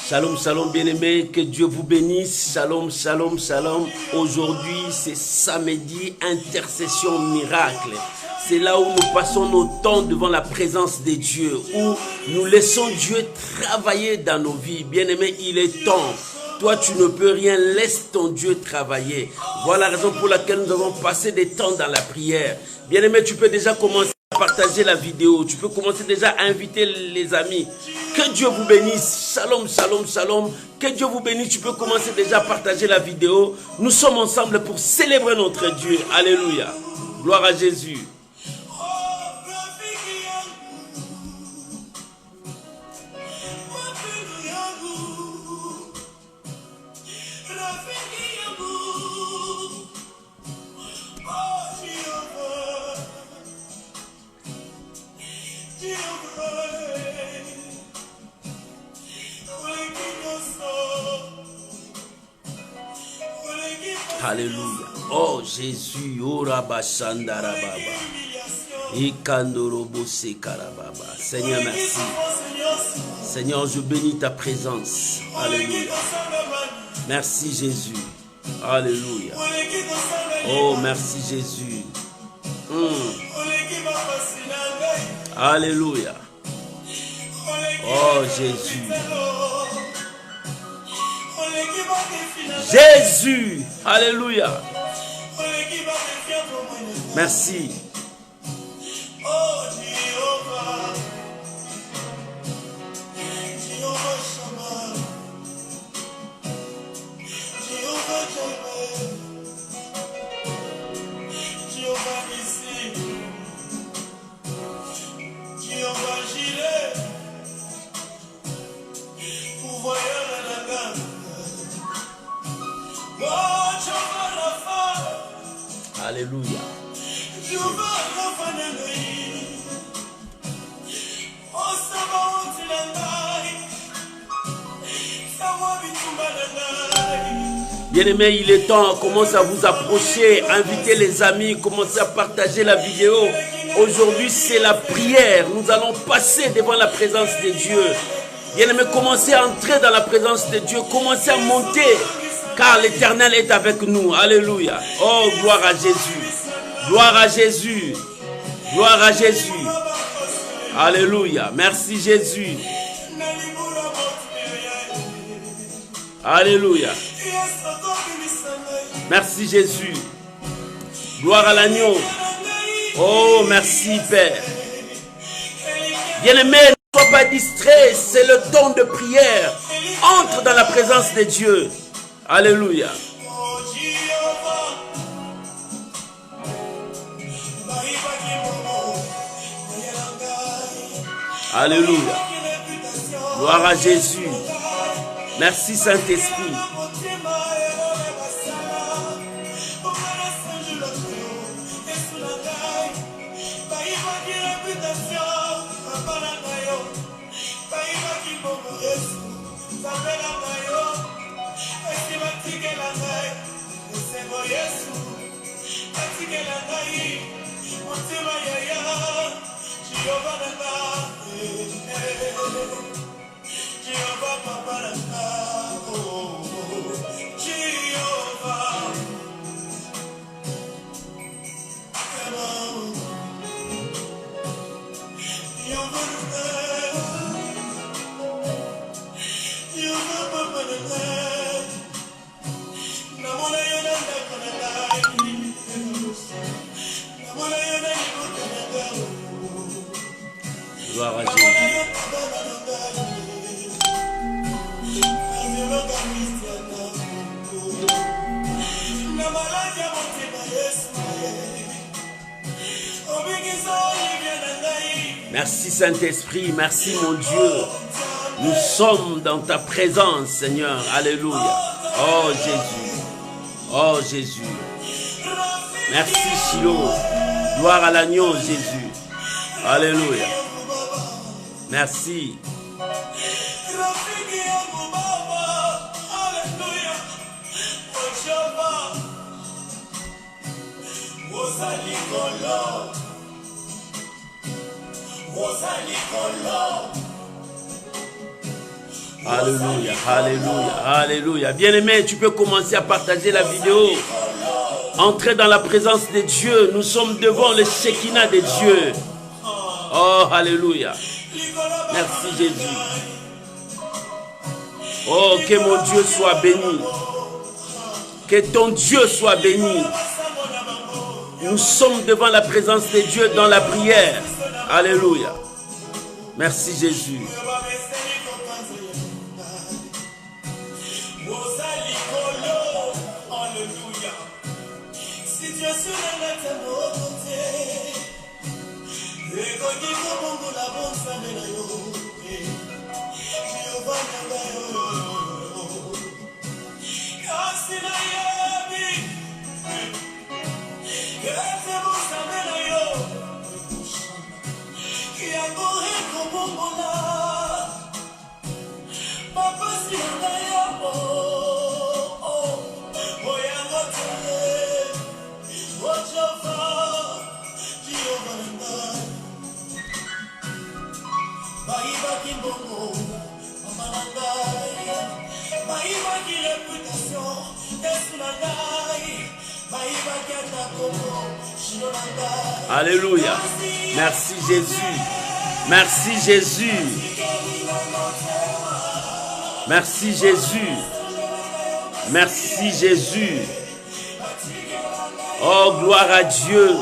Shalom, shalom bien-aimés, que Dieu vous bénisse. Shalom, shalom, shalom. Aujourd'hui, c'est samedi, intercession miracle. C'est là où nous passons nos temps devant la présence de Dieu, où nous laissons Dieu travailler dans nos vies. Bien-aimés, il est temps. Toi, tu ne peux rien, laisse ton Dieu travailler. Voilà la raison pour laquelle nous avons passé des temps dans la prière. Bien-aimé, tu peux déjà commencer à partager la vidéo. Tu peux commencer déjà à inviter les amis. Que Dieu vous bénisse. Shalom, shalom, shalom. Que Dieu vous bénisse. Tu peux commencer déjà à partager la vidéo. Nous sommes ensemble pour célébrer notre Dieu. Alléluia. Gloire à Jésus. Alléluia. Oh Jésus, Orabashandarababa. Ikandorobosekarababa. Seigneur, merci. Seigneur, je bénis ta présence. Alléluia. Merci Jésus. Alléluia. Oh, merci Jésus. Alléluia. Oh Jésus. Jésus. Alléluia. Merci. Alléluia. Bien-aimés, il est temps, commencez à vous approcher, invitez les amis, commencez à partager la vidéo. Aujourd'hui, c'est la prière. Nous allons passer devant la présence de Dieu. Bien-aimés, commencez à entrer dans la présence de Dieu, commencez à monter, car l'Éternel est avec nous. Alléluia. Oh, gloire à Jésus. Gloire à Jésus. Gloire à Jésus. Alléluia. Merci Jésus. Alléluia. Merci Jésus. Gloire à l'agneau. Oh, merci Père. Bien-aimé, ne sois pas distrait. C'est le temps de prière. Entre dans la présence de Dieu. Alléluia. Alléluia. Gloire à Jésus. Merci Saint-Esprit. Gloire à Jésus. Merci Saint-Esprit, merci mon Dieu. Nous sommes dans ta présence, Seigneur. Alléluia. Oh Jésus. Oh Jésus. Merci Shiloh. Gloire à l'agneau, Jésus. Alléluia. Merci. Alléluia, alléluia, alléluia. Bien-aimé, tu peux commencer à partager la vidéo. Entrez dans la présence de Dieu. Nous sommes devant le Shekinah de Dieu. Oh, alléluia. Merci Jésus. Oh, que mon Dieu soit béni. Que ton Dieu soit béni. Nous sommes devant la présence de Dieu dans la prière. Alléluia. Merci Jésus. Alléluia. Merci Jésus. Merci Jésus. Merci Jésus. Merci Jésus. Oh, gloire à Dieu.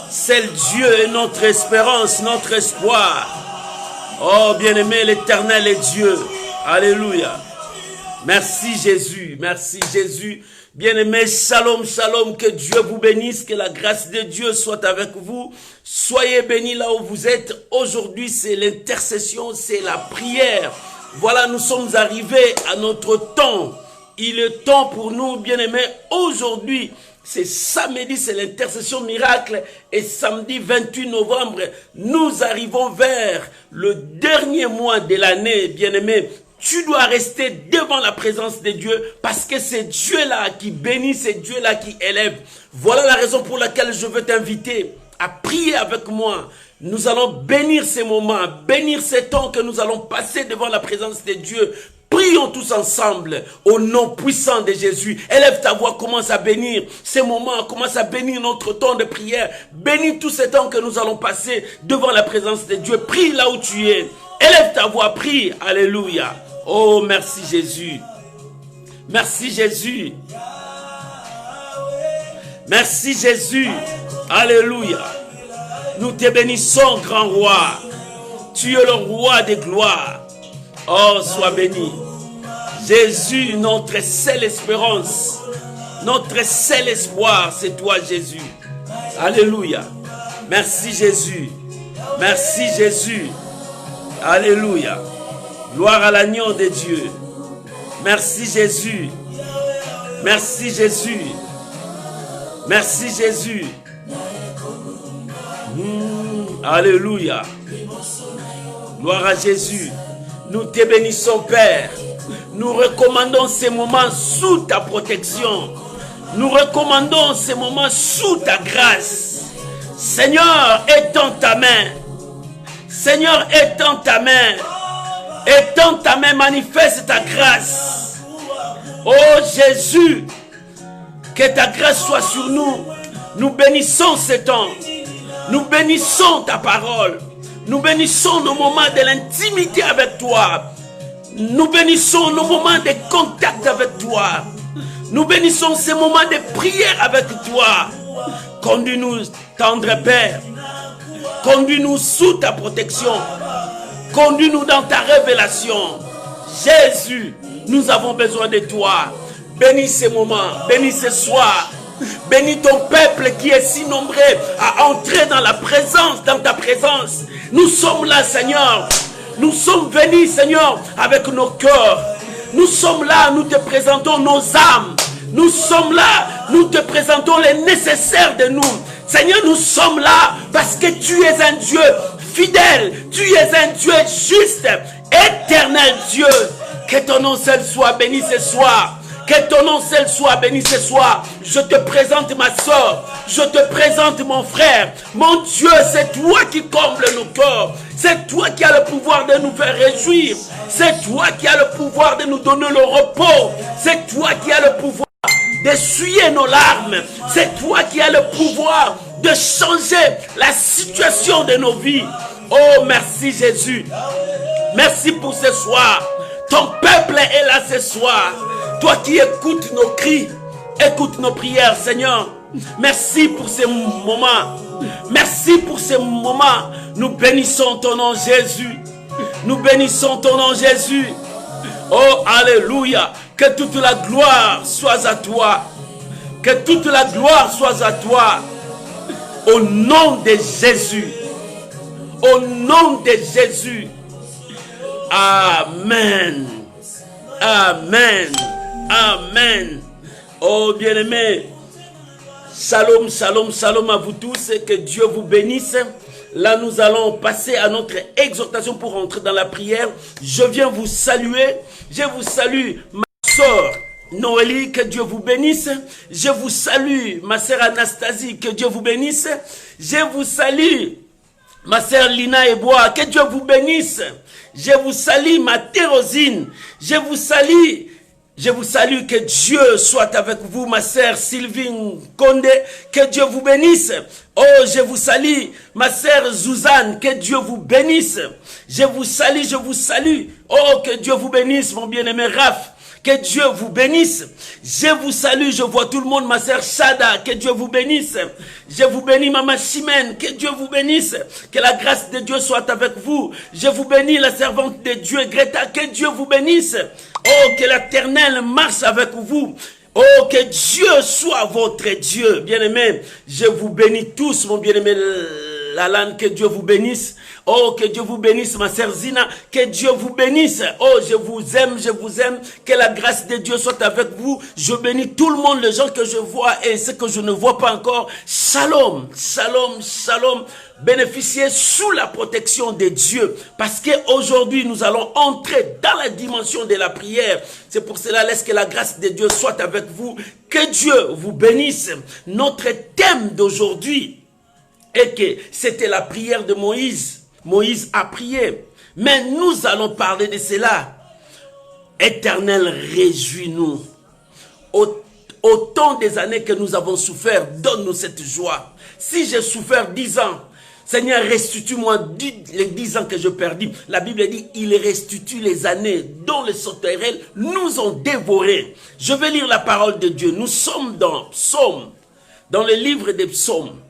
Seul Dieu est notre espérance, notre espoir. Oh, bien-aimé, l'Éternel est Dieu. Alléluia. Merci Jésus. Merci Jésus. Bien-aimés, shalom, shalom, que Dieu vous bénisse, que la grâce de Dieu soit avec vous. Soyez bénis là où vous êtes. Aujourd'hui, c'est l'intercession, c'est la prière. Voilà, nous sommes arrivés à notre temps. Il est temps pour nous, bien-aimés. Aujourd'hui, c'est samedi, c'est l'intercession miracle. Et samedi 28 novembre, nous arrivons vers le dernier mois de l'année, bien-aimés. Tu dois rester devant la présence de Dieu parce que c'est Dieu-là qui bénit, c'est Dieu-là qui élève. Voilà la raison pour laquelle je veux t'inviter à prier avec moi. Nous allons bénir ces moments, bénir ces temps que nous allons passer devant la présence de Dieu. Prions tous ensemble au nom puissant de Jésus. Élève ta voix, commence à bénir ces moments, commence à bénir notre temps de prière. Bénis tous ces temps que nous allons passer devant la présence de Dieu. Prie là où tu es. Élève ta voix, prie. Alléluia. Oh, merci Jésus. Merci Jésus. Merci Jésus. Alléluia. Nous te bénissons, grand roi. Tu es le roi des gloires. Oh, sois béni. Jésus, notre seule espérance, notre seul espoir, c'est toi, Jésus. Alléluia. Merci Jésus. Merci Jésus. Alléluia. Gloire à l'agneau de Dieu. Merci Jésus. Merci Jésus. Merci Jésus. Alléluia. Gloire à Jésus. Nous te bénissons, Père. Nous recommandons ces moments sous ta protection. Nous recommandons ces moments sous ta grâce. Seigneur, étends ta main. Seigneur, étends ta main. Étends ta main, manifeste ta grâce. Oh Jésus, que ta grâce soit sur nous. Nous bénissons ce temps. Nous bénissons ta parole. Nous bénissons nos moments de l'intimité avec toi. Nous bénissons nos moments de contact avec toi. Nous bénissons ces moments de prière avec toi. Conduis-nous, tendre Père. Conduis-nous sous ta protection. Conduis-nous dans ta révélation. Jésus, nous avons besoin de toi. Bénis ces moments, bénis ce soir. Bénis ton peuple qui est si nombreux à entrer dans la présence, dans ta présence. Nous sommes là, Seigneur. Nous sommes venus, Seigneur, avec nos cœurs. Nous sommes là, nous te présentons nos âmes. Nous sommes là, nous te présentons les nécessaires de nous. Seigneur, nous sommes là parce que tu es un Dieu fidèle. Tu es un Dieu juste, éternel Dieu. Que ton nom seul soit béni ce soir. Que ton nom seul soit béni ce soir. Je te présente ma soeur. Je te présente mon frère. Mon Dieu, c'est toi qui combles nos cœurs. C'est toi qui as le pouvoir de nous faire réjouir. C'est toi qui as le pouvoir de nous donner le repos. C'est toi qui as le pouvoir d'essuyer nos larmes. C'est toi qui as le pouvoir de changer la situation de nos vies. Oh, merci Jésus. Merci pour ce soir. Ton peuple est là ce soir. Toi qui écoutes nos cris, écoute nos prières, Seigneur. Merci pour ces moments. Merci pour ces moments. Nous bénissons ton nom, Jésus. Nous bénissons ton nom, Jésus. Oh, alléluia. Que toute la gloire soit à toi. Que toute la gloire soit à toi. Au nom de Jésus. Au nom de Jésus. Amen. Amen. Amen. Oh bien-aimés, shalom, shalom, shalom à vous tous et que Dieu vous bénisse. Là, nous allons passer à notre exhortation pour entrer dans la prière. Je viens vous saluer. Je vous salue, ma soeur Noélie, que Dieu vous bénisse. Je vous salue, ma sœur Anastasie, que Dieu vous bénisse. Je vous salue, ma sœur Lina Ebois, que Dieu vous bénisse. Je vous salue, ma Thérosine. Je vous salue, que Dieu soit avec vous, ma sœur Sylvine Condé, que Dieu vous bénisse. Oh, je vous salue, ma sœur Zouzane, que Dieu vous bénisse. Je vous salue. Oh, que Dieu vous bénisse, mon bien-aimé Raph. Que Dieu vous bénisse. Je vous salue, je vois tout le monde, ma sœur Shada, que Dieu vous bénisse. Je vous bénis, maman Chimène, que Dieu vous bénisse. Que la grâce de Dieu soit avec vous. Je vous bénis, la servante de Dieu, Greta, que Dieu vous bénisse. Oh, que l'Éternel marche avec vous. Oh, que Dieu soit votre Dieu. Bien-aimé, je vous bénis tous, mon bien-aimé Lalan, que Dieu vous bénisse. Oh, que Dieu vous bénisse, ma sœur Zina, que Dieu vous bénisse. Oh, je vous aime, que la grâce de Dieu soit avec vous. Je bénis tout le monde, les gens que je vois et ceux que je ne vois pas encore. Shalom, shalom, shalom. Bénéficiez sous la protection de Dieu, parce qu'aujourd'hui nous allons entrer dans la dimension de la prière. C'est pour cela, laisse que la grâce de Dieu soit avec vous. Que Dieu vous bénisse. Notre thème d'aujourd'hui est que c'était la prière de Moïse. Moïse a prié. Mais nous allons parler de cela. Éternel, réjouis-nous. Autant des années que nous avons souffert, donne-nous cette joie. Si j'ai souffert 10 ans, Seigneur, restitue-moi les 10 ans que je perdis. La Bible dit, il restitue les années dont les sauterelles nous ont dévorés. Je vais lire la parole de Dieu. Nous sommes dans Psaume, dans le livre des Psaumes.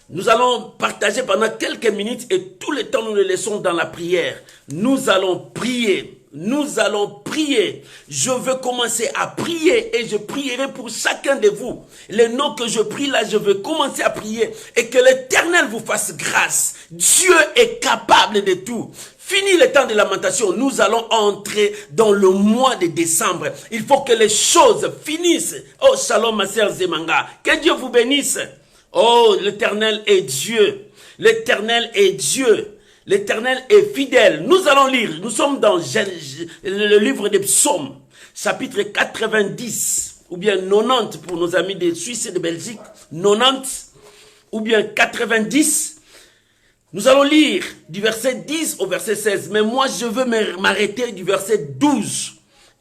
Nous allons partager pendant quelques minutes et tout le temps nous le laissons dans la prière. Nous allons prier. Nous allons prier. Je veux commencer à prier et je prierai pour chacun de vous. Les noms que je prie là, je veux commencer à prier et que l'Éternel vous fasse grâce. Dieu est capable de tout. Fini le temps de lamentation, nous allons entrer dans le mois de décembre. Il faut que les choses finissent. Oh, shalom ma sœur Zemanga. Que Dieu vous bénisse. Oh, l'Éternel est Dieu. L'Éternel est Dieu. L'Éternel est fidèle. Nous allons lire. Nous sommes dans le livre des Psaumes, chapitre 90, ou bien 90 pour nos amis de Suisse et de Belgique. 90, ou bien 90. Nous allons lire du verset 10 au verset 16. Mais moi, je veux m'arrêter du verset 12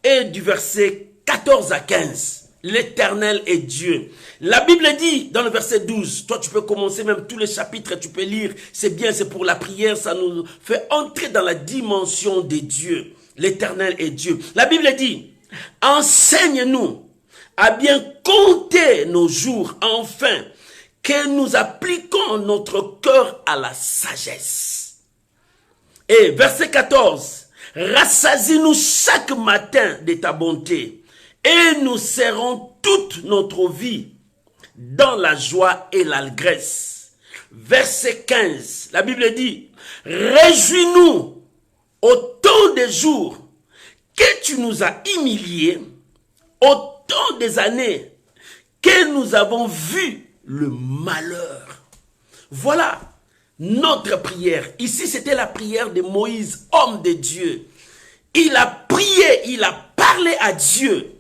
et du verset 14 à 15. L'Éternel est Dieu. La Bible dit dans le verset 12, toi tu peux commencer même tous les chapitres, tu peux lire, c'est bien, c'est pour la prière, ça nous fait entrer dans la dimension de Dieu. L'Éternel est Dieu. La Bible dit, enseigne-nous à bien compter nos jours, afin que nous appliquons notre cœur à la sagesse. Et verset 14, rassasie-nous chaque matin de ta bonté, et nous serons toute notre vie dans la joie et l'allégresse. Verset 15, la Bible dit, réjouis-nous au temps des jours que tu nous as humiliés, au temps des années que nous avons vu le malheur. Voilà notre prière. Ici, c'était la prière de Moïse, homme de Dieu. Il a prié, il a parlé à Dieu.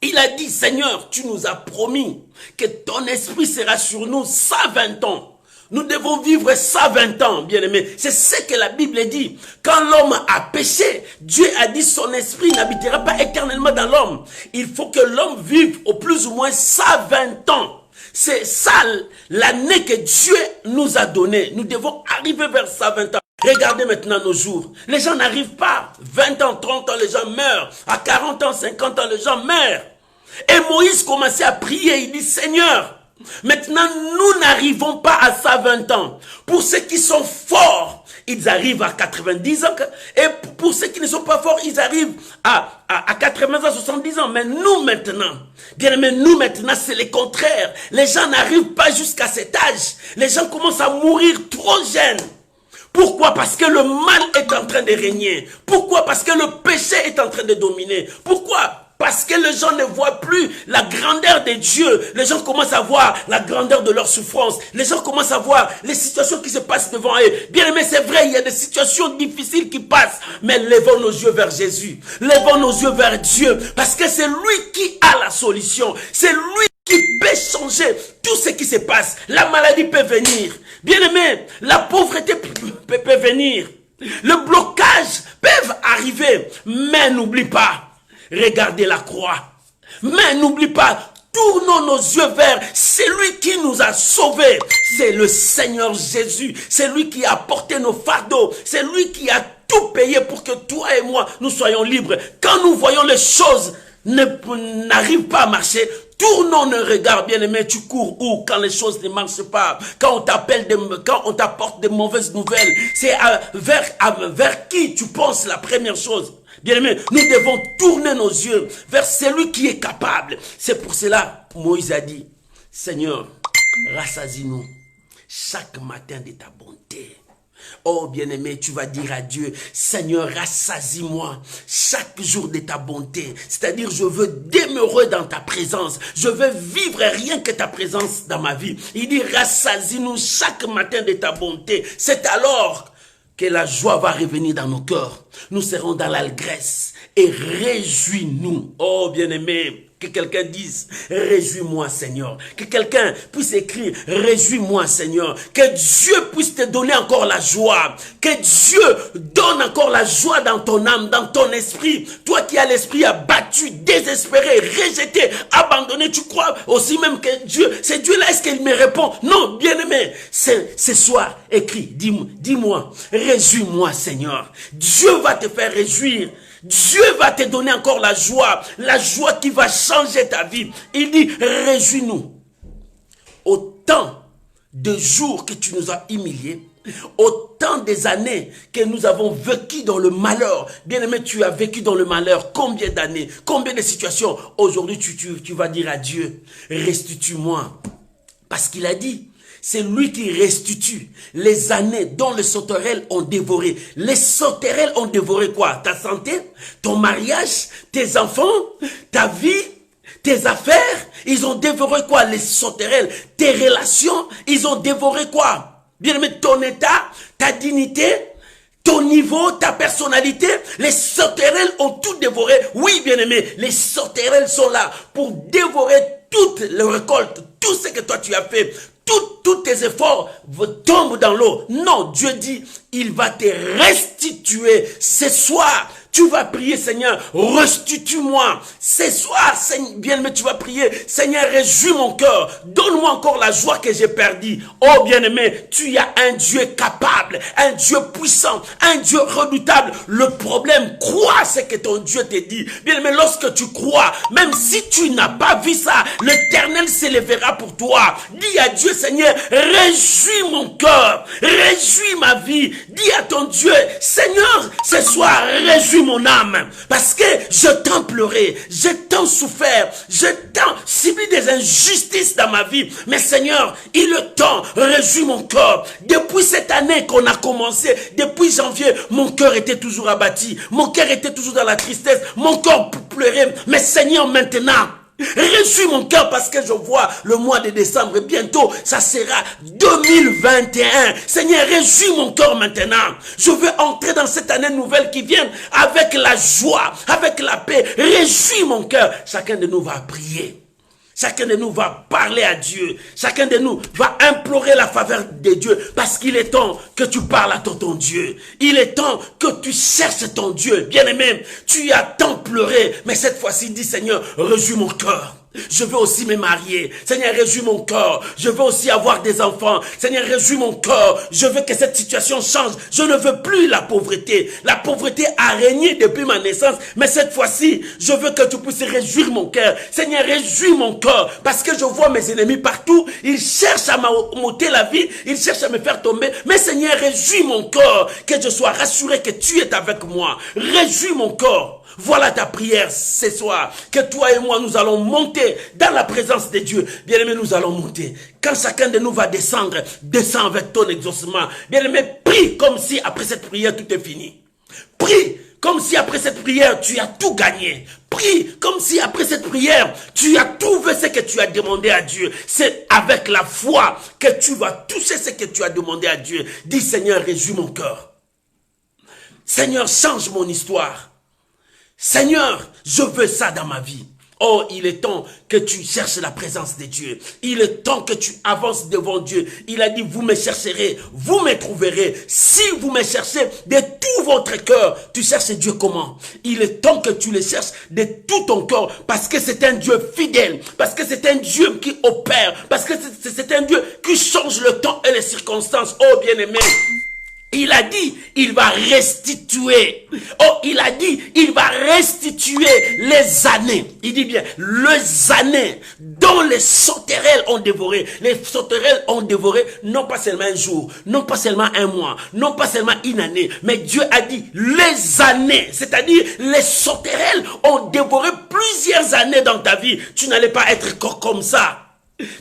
Il a dit, Seigneur, tu nous as promis que ton esprit sera sur nous 120 ans. Nous devons vivre 120 ans, bien-aimés. C'est ce que la Bible dit. Quand l'homme a péché, Dieu a dit son esprit n'habitera pas éternellement dans l'homme. Il faut que l'homme vive au plus ou moins 120 ans. C'est ça l'année que Dieu nous a donnée. Nous devons arriver vers 120 ans. Regardez maintenant nos jours. Les gens n'arrivent pas. 20 ans, 30 ans, les gens meurent. À 40 ans, 50 ans, les gens meurent. Et Moïse commençait à prier. Il dit, Seigneur, maintenant, nous n'arrivons pas à 120 ans. Pour ceux qui sont forts, ils arrivent à 90 ans. Et pour ceux qui ne sont pas forts, ils arrivent à 80 ans, 70 ans. Mais nous maintenant, bien aimé, nous maintenant, c'est le contraire. Les gens n'arrivent pas jusqu'à cet âge. Les gens commencent à mourir trop jeunes. Pourquoi? Parce que le mal est en train de régner. Pourquoi? Parce que le péché est en train de dominer. Pourquoi? Parce que les gens ne voient plus la grandeur de Dieu. Les gens commencent à voir la grandeur de leur souffrance. Les gens commencent à voir les situations qui se passent devant eux. Bien aimé, c'est vrai, il y a des situations difficiles qui passent. Mais levons nos yeux vers Jésus. Levons nos yeux vers Dieu. Parce que c'est lui qui a la solution. C'est lui qui peut changer tout ce qui se passe. La maladie peut venir. Bien aimé, la pauvreté peut venir. Le blocage peut arriver. Mais n'oublie pas. Regardez la croix. Mais n'oublie pas, tournons nos yeux vers celui qui nous a sauvés. C'est le Seigneur Jésus. C'est lui qui a porté nos fardeaux. C'est lui qui a tout payé pour que toi et moi, nous soyons libres. Quand nous voyons les choses n'arrivent pas à marcher, tournons nos regards, bien-aimé. Tu cours où quand les choses ne marchent pas? Quand on t'appelle, quand on t'apporte de mauvaises nouvelles, c'est vers qui tu penses la première chose? Bien-aimés, nous devons tourner nos yeux vers celui qui est capable. C'est pour cela, Moïse a dit, Seigneur, rassasie-nous chaque matin de ta bonté. Oh bien-aimé, tu vas dire à Dieu, Seigneur, rassasie-moi chaque jour de ta bonté. C'est-à-dire, je veux demeurer dans ta présence. Je veux vivre rien que ta présence dans ma vie. Il dit, rassasie-nous chaque matin de ta bonté. C'est alors que la joie va revenir dans nos cœurs. Nous serons dans l'allégresse et réjouis-nous. Oh bien-aimé, que quelqu'un dise, réjouis-moi Seigneur. Que quelqu'un puisse écrire, réjouis-moi Seigneur. Que Dieu puisse te donner encore la joie. Que Dieu donne encore la joie dans ton âme, dans ton esprit. Toi qui as l'esprit abattu, désespéré, rejeté, abandonné, tu crois aussi même que Dieu, c'est Dieu-là, est-ce qu'il me répond? Non, bien-aimé, ce soir, écris, dis-moi, réjouis-moi Seigneur. Dieu va te faire réjouir. Dieu va te donner encore la joie qui va changer ta vie. Il dit, réjouis-nous. Autant de jours que tu nous as humiliés, autant des années que nous avons vécu dans le malheur. Bien-aimé, tu as vécu dans le malheur. Combien d'années, combien de situations? Aujourd'hui, tu vas dire à Dieu, restitue-moi. Parce qu'il a dit, c'est lui qui restitue les années dont les sauterelles ont dévoré. Les sauterelles ont dévoré quoi? Ta santé, ton mariage, tes enfants, ta vie, tes affaires. Ils ont dévoré quoi? Les sauterelles. Tes relations, ils ont dévoré quoi? Bien-aimé, ton état, ta dignité, ton niveau, ta personnalité. Les sauterelles ont tout dévoré. Oui, bien-aimé, les sauterelles sont là pour dévorer toutes les récoltes, tout ce que toi tu as fait. Tous tes efforts tombent dans l'eau. Non, Dieu dit, il va te restituer. Ce soir, tu vas prier, Seigneur, restitue-moi. Ce soir, bien-aimé, tu vas prier, Seigneur, réjouis mon cœur. Donne-moi encore la joie que j'ai perdue. Oh, bien-aimé, tu as un Dieu capable, un Dieu puissant, un Dieu redoutable. Le problème, crois ce que ton Dieu te dit. Bien-aimé, lorsque tu crois, même si tu n'as pas vu ça, l'Éternel s'élèvera pour toi. Dis à Dieu, Seigneur, réjouis mon cœur, réjouis ma vie. Dis à ton Dieu, Seigneur, ce soir, réjouis mon âme, parce que je t'en pleuré, je t'en souffert, je t'en subi des injustices dans ma vie. Mais Seigneur, il est temps, réjouis mon cœur. Depuis cette année qu'on a commencé, depuis janvier, mon cœur était toujours abattu, mon cœur était toujours dans la tristesse, mon cœur pleurait. Mais Seigneur, maintenant, Réjouis mon cœur parce que je vois le mois de décembre et bientôt ça sera 2021. Seigneur, réjouis mon cœur maintenant. Je veux entrer dans cette année nouvelle qui vient avec la joie, avec la paix. Réjouis mon cœur. Chacun de nous va prier. Chacun de nous va parler à Dieu. Chacun de nous va implorer la faveur de Dieu. Parce qu'il est temps que tu parles à ton Dieu. Il est temps que tu cherches ton Dieu. Bien-aimé, tu as tant pleuré. Mais cette fois-ci, dis Seigneur, réjouis mon cœur. Je veux aussi me marier. Seigneur, réjouis mon cœur. Je veux aussi avoir des enfants. Seigneur, réjouis mon cœur. Je veux que cette situation change. Je ne veux plus la pauvreté. La pauvreté a régné depuis ma naissance. Mais cette fois-ci, je veux que tu puisses réjouir mon cœur. Seigneur, réjouis mon cœur. Parce que je vois mes ennemis partout. Ils cherchent à m'ôter la vie. Ils cherchent à me faire tomber. Mais Seigneur, réjouis mon cœur. Que je sois rassuré que tu es avec moi. Réjouis mon cœur. Voilà ta prière ce soir, que toi et moi nous allons monter dans la présence de Dieu. Bien-aimé, nous allons monter. Quand chacun de nous va descendre, descends avec ton exaucement. Bien-aimé, prie comme si après cette prière tout est fini. Prie comme si après cette prière tu as tout gagné. Prie comme si après cette prière tu as trouvé ce que tu as demandé à Dieu. C'est avec la foi que tu vas toucher ce que tu as demandé à Dieu. Dis Seigneur, réjouis mon cœur. Seigneur, change mon histoire. Seigneur, je veux ça dans ma vie. Oh, il est temps que tu cherches la présence de Dieu. Il est temps que tu avances devant Dieu. Il a dit, vous me chercherez, vous me trouverez. Si vous me cherchez de tout votre cœur, tu cherches Dieu comment? Il est temps que tu le cherches de tout ton cœur, parce que c'est un Dieu fidèle, parce que c'est un Dieu qui opère, parce que c'est un Dieu qui change le temps et les circonstances. Oh, bien-aimé, il a dit, il va restituer. Oh, il a dit, il va restituer les années. Il dit bien, les années dont les sauterelles ont dévoré. Les sauterelles ont dévoré non pas seulement un jour, non pas seulement un mois, non pas seulement une année, mais Dieu a dit les années. C'est-à-dire, les sauterelles ont dévoré plusieurs années dans ta vie. Tu n'allais pas être comme ça.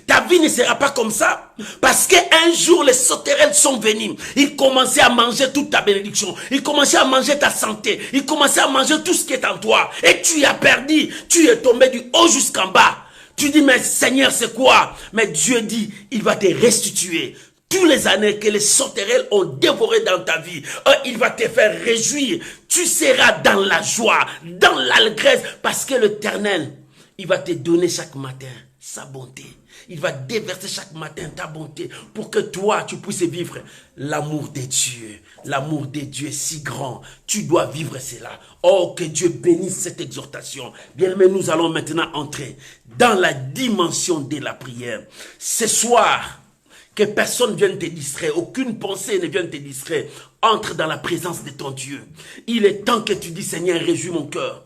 Ta vie ne sera pas comme ça. Parce qu'un jour, les sauterelles sont venus. Ils commençaient à manger toute ta bénédiction. Ils commençaient à manger ta santé. Ils commençaient à manger tout ce qui est en toi. Et tu as perdu. Tu es tombé du haut jusqu'en bas. Tu dis, mais Seigneur, c'est quoi? Mais Dieu dit, il va te restituer. Tous les années que les sauterelles ont dévoré dans ta vie, il va te faire réjouir. Tu seras dans la joie, dans l'allégresse. Parce que l'Éternel, il va te donner chaque matin sa bonté. Il va déverser chaque matin ta bonté pour que toi, tu puisses vivre l'amour de Dieu. L'amour de Dieu est si grand. Tu dois vivre cela. Oh, que Dieu bénisse cette exhortation. Bien, mais nous allons maintenant entrer dans la dimension de la prière. Ce soir, que personne ne vienne te distraire, aucune pensée ne vienne te distraire. Entre dans la présence de ton Dieu. Il est temps que tu dis, Seigneur, réjouis mon cœur.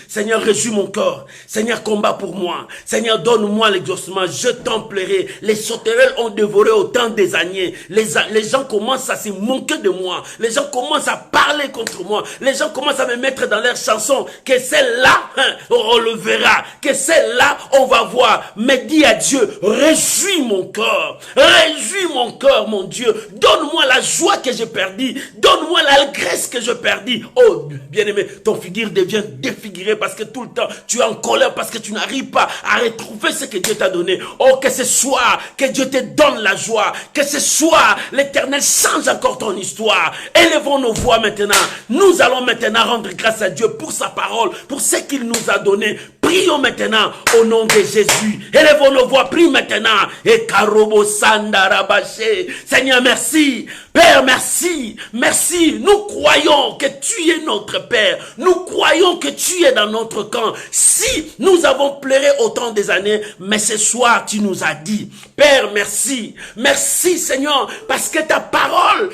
Seigneur, réjouis mon corps. Seigneur, combat pour moi. Seigneur, donne-moi l'exaucement. Je t'en plairai. Les sauterelles ont dévoré autant des années. Les gens commencent à se moquer de moi. Les gens commencent à parler contre moi. Les gens commencent à me mettre dans leurs chansons. Que celle-là, on le verra. Que celle-là, on va voir. Mais dis à Dieu, réjouis mon corps. Réjouis mon corps, mon Dieu. Donne-moi la joie que j'ai perdue. Donne-moi l'allégresse que j'ai perdue. Oh, bien-aimé, ton figure devient défiguré. Parce que tout le temps, tu es en colère parce que tu n'arrives pas à retrouver ce que Dieu t'a donné. Oh, que ce soir, que Dieu te donne la joie. Que ce soir, l'Éternel change encore ton histoire. Élevons nos voix maintenant. Nous allons maintenant rendre grâce à Dieu pour sa parole, pour ce qu'il nous a donné. Prions maintenant au nom de Jésus. Élevons nos voix, prie maintenant. Et Karobo Sandarabaché. Seigneur, merci. Père, merci. Merci. Nous croyons que tu es notre Père. Nous croyons que tu es dans notre camp. Si nous avons pleuré autant des années, mais ce soir, tu nous as dit, Père, merci. Merci, Seigneur, parce que ta parole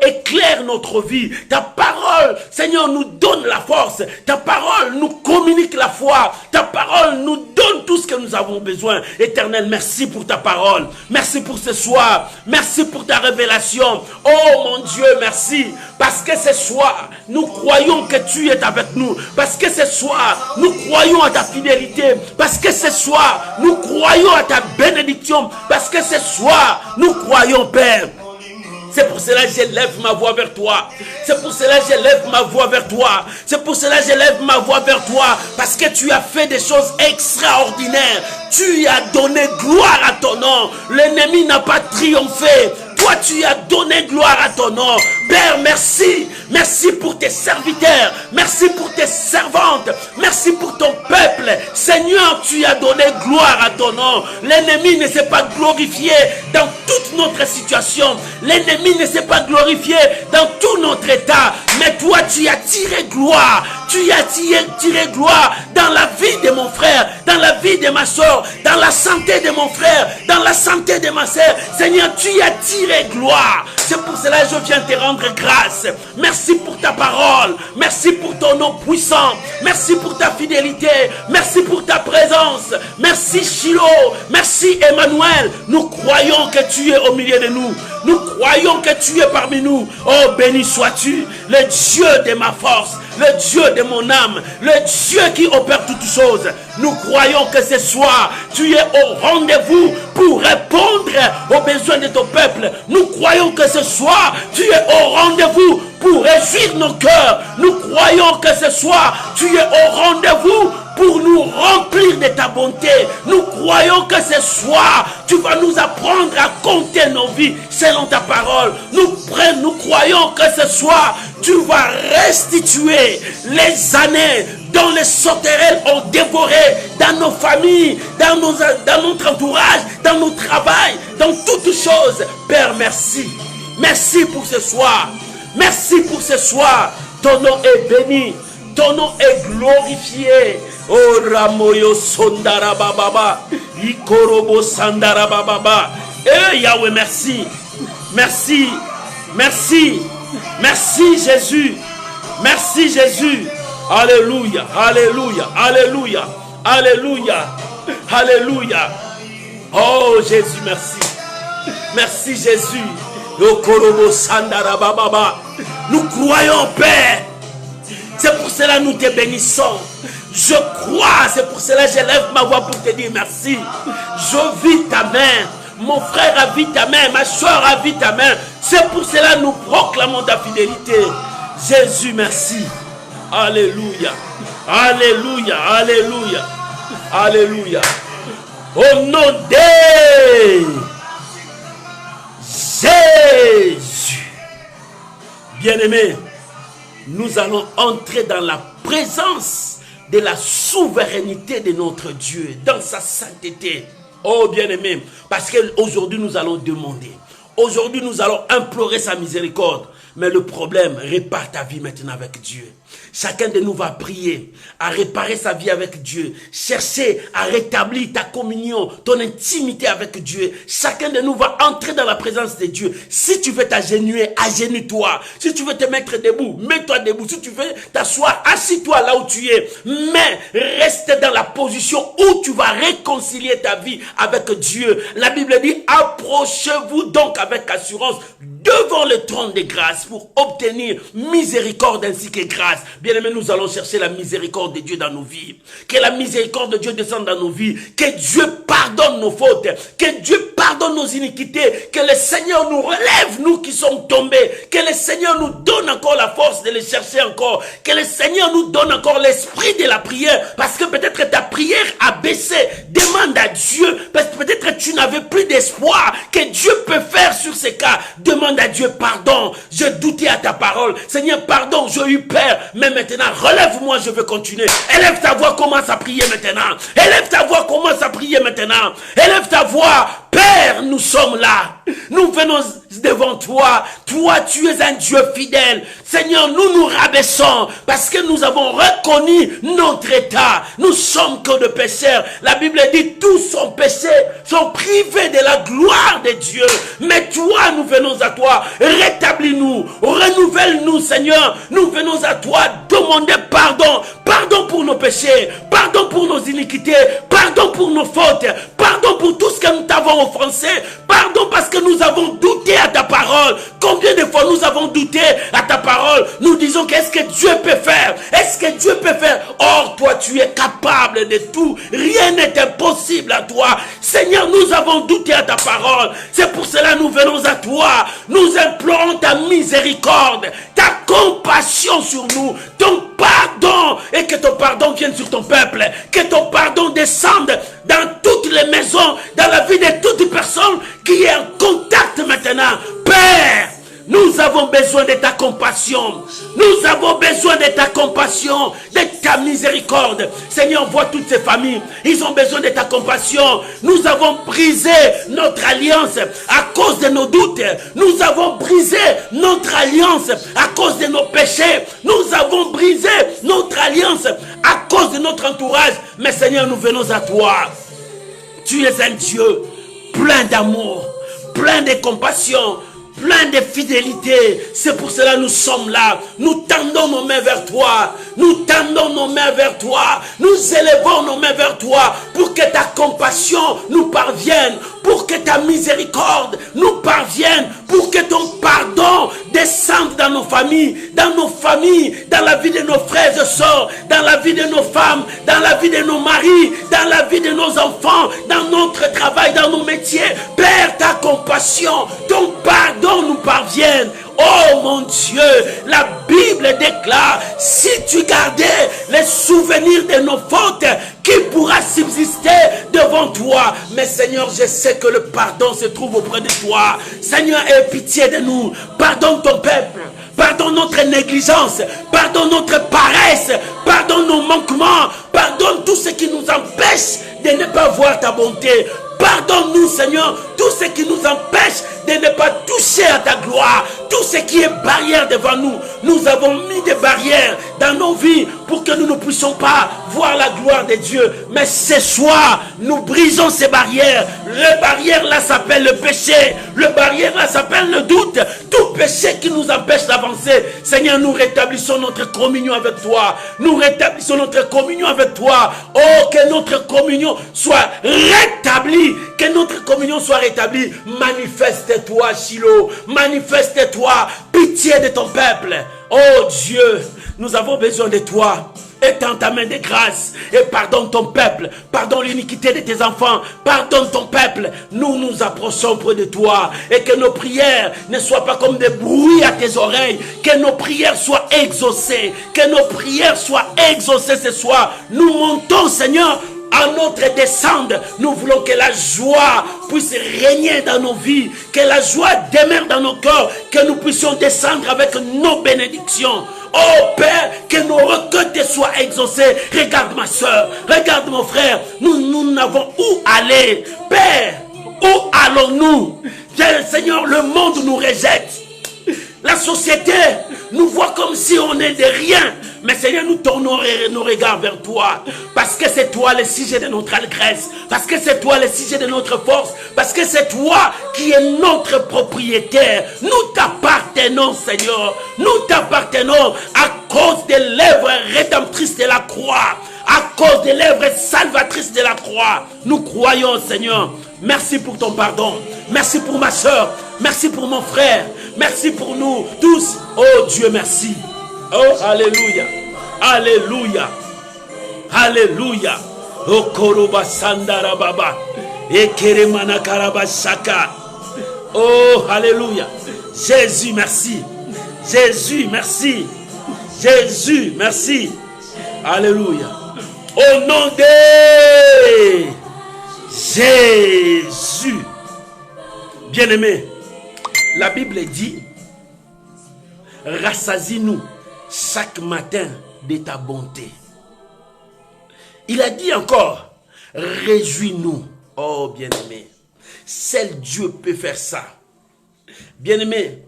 éclaire notre vie. Ta parole, Seigneur, nous donne la force. Ta parole nous communique la foi. Ta parole nous donne tout ce que nous avons besoin. Éternel, merci pour ta parole. Merci pour ce soir. Merci pour ta révélation. Oh mon Dieu, merci. Parce que ce soir, nous croyons que tu es avec nous. Parce que ce soir, nous croyons à ta fidélité. Parce que ce soir, nous croyons à ta bénédiction. Parce que ce soir, nous croyons, Père. C'est pour cela que j'élève ma voix vers toi. C'est pour cela que j'élève ma voix vers toi. C'est pour cela que j'élève ma voix vers toi. Parce que tu as fait des choses extraordinaires. Tu as donné gloire à ton nom. L'ennemi n'a pas triomphé. Toi, tu as donné gloire à ton nom. Père, merci. Merci pour tes serviteurs. Merci pour tes servantes. Merci pour ton peuple. Seigneur, tu as donné gloire à ton nom. L'ennemi ne s'est pas glorifié dans toute notre situation. L'ennemi ne s'est pas glorifié dans tout notre état. Mais toi, tu as tiré gloire. Tu as tiré gloire dans la vie de mon frère, dans la vie de ma soeur, dans la santé de mon frère, dans la santé de ma soeur. Seigneur, tu as tiré gloire. C'est pour cela que je viens te rendre grâce. Merci pour ta parole. Merci pour ton nom puissant. Merci pour ta fidélité. Merci pour ta présence. Merci Shiloh. Merci Emmanuel. Nous croyons que tu es au milieu de nous. Nous croyons que tu es parmi nous. Oh, béni sois-tu, le Dieu de ma force, le Dieu de mon âme, le Dieu qui opère toutes choses. Nous croyons que ce soir, tu es au rendez-vous pour répondre aux besoins de ton peuple. Nous croyons que ce soir, tu es au rendez-vous pour réjouir nos cœurs. Nous croyons que ce soir, tu es au rendez-vous pour nous remplir de ta bonté. Nous croyons que ce soir, tu vas nous apprendre à compter nos vies selon ta parole. Nous croyons que ce soir, tu vas restituer les années dont les sauterelles ont dévoré dans nos familles, dans notre entourage, dans nos travails, dans toutes choses. Père, merci. Merci pour ce soir. Merci pour ce soir. Ton nom est béni. Ton nom est glorifié. Oh Ramoyo Sondara Baba, Ikorobo Sandara Baba. Eh Yahweh, merci. Merci. Merci. Merci Jésus. Merci Jésus. Alléluia. Alléluia. Alléluia. Alléluia. Alléluia. Oh Jésus, merci. Merci Jésus. Ikorobo Sandara Baba. Nous croyons, Père. C'est pour cela que nous te bénissons. Je crois, c'est pour cela que j'élève ma voix pour te dire merci. Je vis ta main. Mon frère a vu ta main. Ma soeur a vu ta main. C'est pour cela que nous proclamons ta fidélité. Jésus, merci. Alléluia. Alléluia. Alléluia. Alléluia. Au nom de Jésus. Bien-aimé, nous allons entrer dans la présence de la souveraineté de notre Dieu, dans sa sainteté. Oh bien-aimé, parce qu'aujourd'hui nous allons demander, aujourd'hui nous allons implorer sa miséricorde. Mais le problème, répare ta vie maintenant avec Dieu. Chacun de nous va prier à réparer sa vie avec Dieu. Chercher à rétablir ta communion, ton intimité avec Dieu. Chacun de nous va entrer dans la présence de Dieu. Si tu veux t'agenouiller, agenouille-toi. Si tu veux te mettre debout, mets-toi debout. Si tu veux t'asseoir, assis-toi là où tu es. Mais reste dans la position où tu vas réconcilier ta vie avec Dieu. La Bible dit, approchez-vous donc avec assurance devant le trône de grâce pour obtenir miséricorde ainsi que grâce. Bien-aimés, nous allons chercher la miséricorde de Dieu dans nos vies. Que la miséricorde de Dieu descende dans nos vies. Que Dieu pardonne nos fautes. Que Dieu pardonne nos iniquités. Que le Seigneur nous relève, nous qui sommes tombés. Que le Seigneur nous donne encore la force de les chercher encore. Que le Seigneur nous donne encore l'esprit de la prière. Parce que peut-être ta prière a baissé. Demande à Dieu. Parce que peut-être tu n'avais plus d'espoir. Que Dieu peut faire sur ces cas. Demande à Dieu pardon. Je doutais à ta parole. Seigneur, pardon, j'ai eu peur. Mais maintenant, relève-moi, je veux continuer. Élève ta voix, commence à prier maintenant. Élève ta voix, commence à prier maintenant. Élève ta voix. Père, nous sommes là. Nous venons devant toi. Toi, tu es un Dieu fidèle. Seigneur, nous nous rabaissons parce que nous avons reconnu notre état. Nous sommes que de pécheurs. La Bible dit, tous sont péchés, sont privés de la gloire de Dieu. Mais toi, nous venons à toi. Rétablis-nous. Renouvelle-nous, Seigneur. Nous venons à toi demander pardon. Pardon pour nos péchés. Pardon pour nos iniquités. Pardon pour nos fautes. Pardon pour tout ce que nous t'avons offensé. Pardon parce que nous avons douté à ta parole. Combien de fois nous avons douté à ta parole? Nous disons qu'est-ce que Dieu peut faire? Est-ce que Dieu peut faire? Or, toi, tu es capable de tout. Rien n'est impossible à toi. Seigneur, nous avons douté à ta parole. C'est pour cela que nous venons à toi. Nous implorons ta miséricorde, ta compassion sur nous, ton pardon, et que ton pardon vienne sur ton peuple, que ton pardon descende dans toutes les maisons, dans la vie de toute personne qui est en contact maintenant. Père, nous avons besoin de ta compassion. Nous avons besoin de ta compassion, de ta miséricorde. Seigneur, vois toutes ces familles. Ils ont besoin de ta compassion. Nous avons brisé notre alliance à cause de nos doutes. Nous avons brisé notre alliance à cause de nos péchés. Nous avons brisé notre alliance à cause de notre entourage. Mais Seigneur, nous venons à toi. Tu es un Dieu plein d'amour, plein de compassion, plein de fidélité. C'est pour cela que nous sommes là. Nous tendons nos mains vers toi. Nous tendons nos mains vers toi. Nous élevons nos mains vers toi pour que ta compassion nous parvienne, pour que ta miséricorde nous parvienne, pour que ton pardon descende dans nos familles, dans la vie de nos frères et sœurs, dans la vie de nos femmes, dans la vie de nos maris, dans la vie de nos enfants, dans notre travail, dans nos métiers. Père, ta compassion, ton pardon nous parvienne. Oh mon Dieu, la Bible déclare, si tu gardais les souvenirs de nos fautes, qui pourra subsister devant toi? Mais Seigneur, je sais que le pardon se trouve auprès de toi. Seigneur, aie pitié de nous. Pardonne ton peuple. Pardonne notre négligence. Pardonne notre paresse. Pardonne nos manquements. Pardonne tout ce qui nous empêche de ne pas voir ta bonté. Pardonne-nous, Seigneur, tout ce qui nous empêche de ne pas toucher à ta gloire, tout ce qui est barrière devant nous. Nous avons mis des barrières dans nos vies pour que nous ne puissions pas voir la gloire de Dieu. Mais ce soir, nous brisons ces barrières. Le barrière là s'appelle le péché. Le barrière là s'appelle le doute. Tout péché qui nous empêche d'avancer. Seigneur, nous rétablissons notre communion avec toi. Nous rétablissons notre communion avec toi. Oh, que notre communion soit rétablie. Que notre communion soit rétablie. Manifeste-toi, Shiloh. Manifeste-toi. Pitié de ton peuple. Oh Dieu, nous avons besoin de toi. Étends ta main de grâce et pardonne ton peuple. Pardonne l'iniquité de tes enfants. Pardonne ton peuple. Nous nous approchons près de toi. Et que nos prières ne soient pas comme des bruits à tes oreilles. Que nos prières soient exaucées. Que nos prières soient exaucées ce soir. Nous montons, Seigneur, à notre descente. Nous voulons que la joie puisse régner dans nos vies. Que la joie demeure dans nos cœurs. Que nous puissions descendre avec nos bénédictions. Oh Père, que nos requêtes te soient exaucées. Regarde ma soeur, regarde mon frère. Nous n'avons où aller. Père, où allons-nous? Seigneur, le monde nous rejette. La société nous voit comme si on est de rien. Mais Seigneur, nous tournons nos regards vers toi. Parce que c'est toi le sujet de notre allégresse. Parce que c'est toi le sujet de notre force. Parce que c'est toi qui es notre propriétaire. Nous t'appartenons, Seigneur. Nous t'appartenons à cause des lèvres rédemptrices de la croix. À cause des lèvres salvatrices de la croix. Nous croyons, Seigneur. Merci pour ton pardon. Merci pour ma soeur. Merci pour mon frère. Merci pour nous tous. Oh Dieu, merci. Oh, alléluia. Alléluia. Alléluia. Oh, koroba sandara baba. Ekeremana karaba shaka. Oh, alléluia. Jésus, merci. Jésus, merci. Jésus, merci. Alléluia. Au nom de Jésus. Bien-aimé, la Bible dit, rassasie-nous chaque matin de ta bonté. Il a dit encore, réjouis-nous. Oh bien-aimé, seul Dieu peut faire ça. Bien-aimé,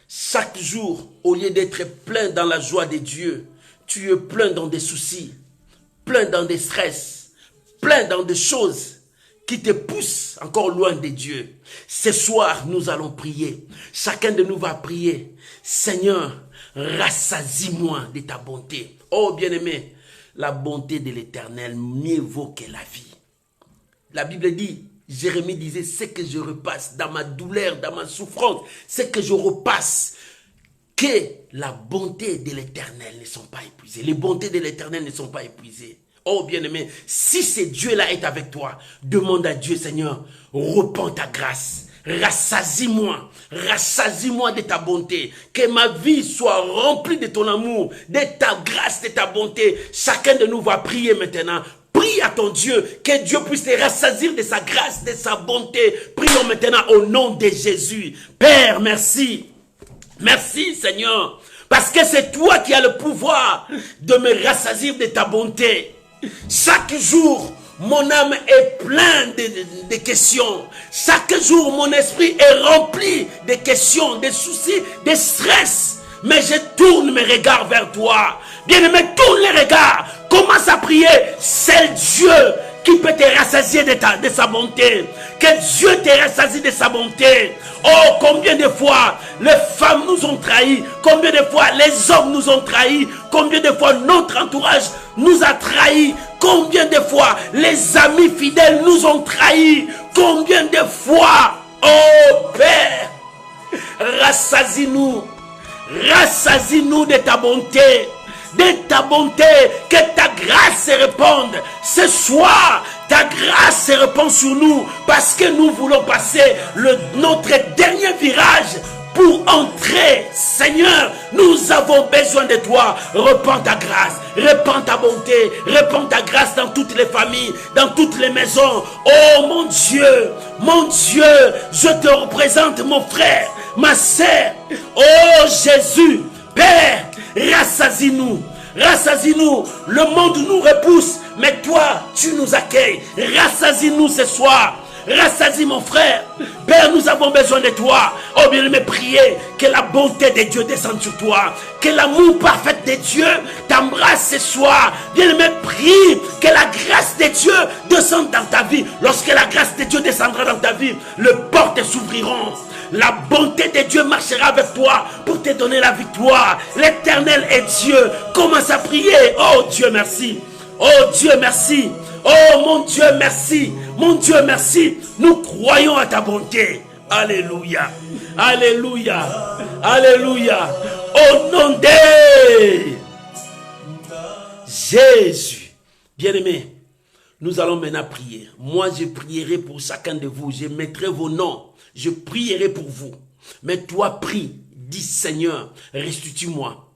chaque jour, au lieu d'être plein dans la joie de Dieu, tu es plein dans des soucis, plein dans des stress, plein dans des choses qui te poussent encore loin de Dieu. Ce soir, nous allons prier. Chacun de nous va prier. Seigneur, rassasie-moi de ta bonté. Oh bien-aimé, la bonté de l'Éternel mieux vaut que la vie. La Bible dit, Jérémie disait, ce que je repasse dans ma douleur, dans ma souffrance, ce que je repasse, que la bonté de l'Éternel ne sont pas épuisées. Les bontés de l'Éternel ne sont pas épuisées. Oh bien-aimé, si ce Dieu-là est avec toi, demande à Dieu, Seigneur, repends ta grâce. Rassasie-moi de ta bonté, que ma vie soit remplie de ton amour, de ta grâce, de ta bonté. Chacun de nous va prier maintenant. Prie à ton Dieu, que Dieu puisse te rassasier de sa grâce, de sa bonté. Prions maintenant au nom de Jésus. Père, merci. Merci Seigneur, parce que c'est toi qui as le pouvoir de me rassasier de ta bonté. Chaque jour, mon âme est pleine de questions. Chaque jour, mon esprit est rempli de questions, de soucis, de stress. Mais je tourne mes regards vers toi. Bien-aimé, tourne les regards. Commence à prier. C'est Dieu qui peut te rassasier de sa bonté. Que Dieu te rassasie de sa bonté. Oh, combien de fois les femmes nous ont trahis. Combien de fois les hommes nous ont trahis. Combien de fois notre entourage nous a trahis. Combien de fois les amis fidèles nous ont trahis. Combien de fois, oh Père, rassasie-nous. Rassasie-nous de ta bonté. De ta bonté, que ta grâce se répande. Ce soir, ta grâce se répand sur nous parce que nous voulons passer notre dernier virage pour entrer. Seigneur, nous avons besoin de toi. Répands ta grâce, répands ta bonté, répands ta grâce dans toutes les familles, dans toutes les maisons. Oh mon Dieu, je te représente mon frère, ma sœur. Oh Jésus, Père, rassasie-nous. Rassasie-nous. Le monde nous repousse, mais toi, tu nous accueilles. Rassasie-nous ce soir. Rassasie mon frère. Père, nous avons besoin de toi. Oh bien-aimé, priez que la bonté de Dieu descende sur toi. Que l'amour parfait de Dieu t'embrasse ce soir. Bien-aimé, prie que la grâce de Dieu descende dans ta vie. Lorsque la grâce de Dieu descendra dans ta vie, les portes s'ouvriront. La bonté de Dieu marchera avec toi pour te donner la victoire. L'Éternel est Dieu. Commence à prier. Oh Dieu, merci. Oh Dieu, merci. Oh mon Dieu, merci. Mon Dieu, merci. Nous croyons à ta bonté. Alléluia. Alléluia. Alléluia. Au nom de Jésus. Bien-aimés, nous allons maintenant prier. Moi, je prierai pour chacun de vous. Je mettrai vos noms. Je prierai pour vous. Mais toi, prie. Dis, Seigneur, restitue-moi.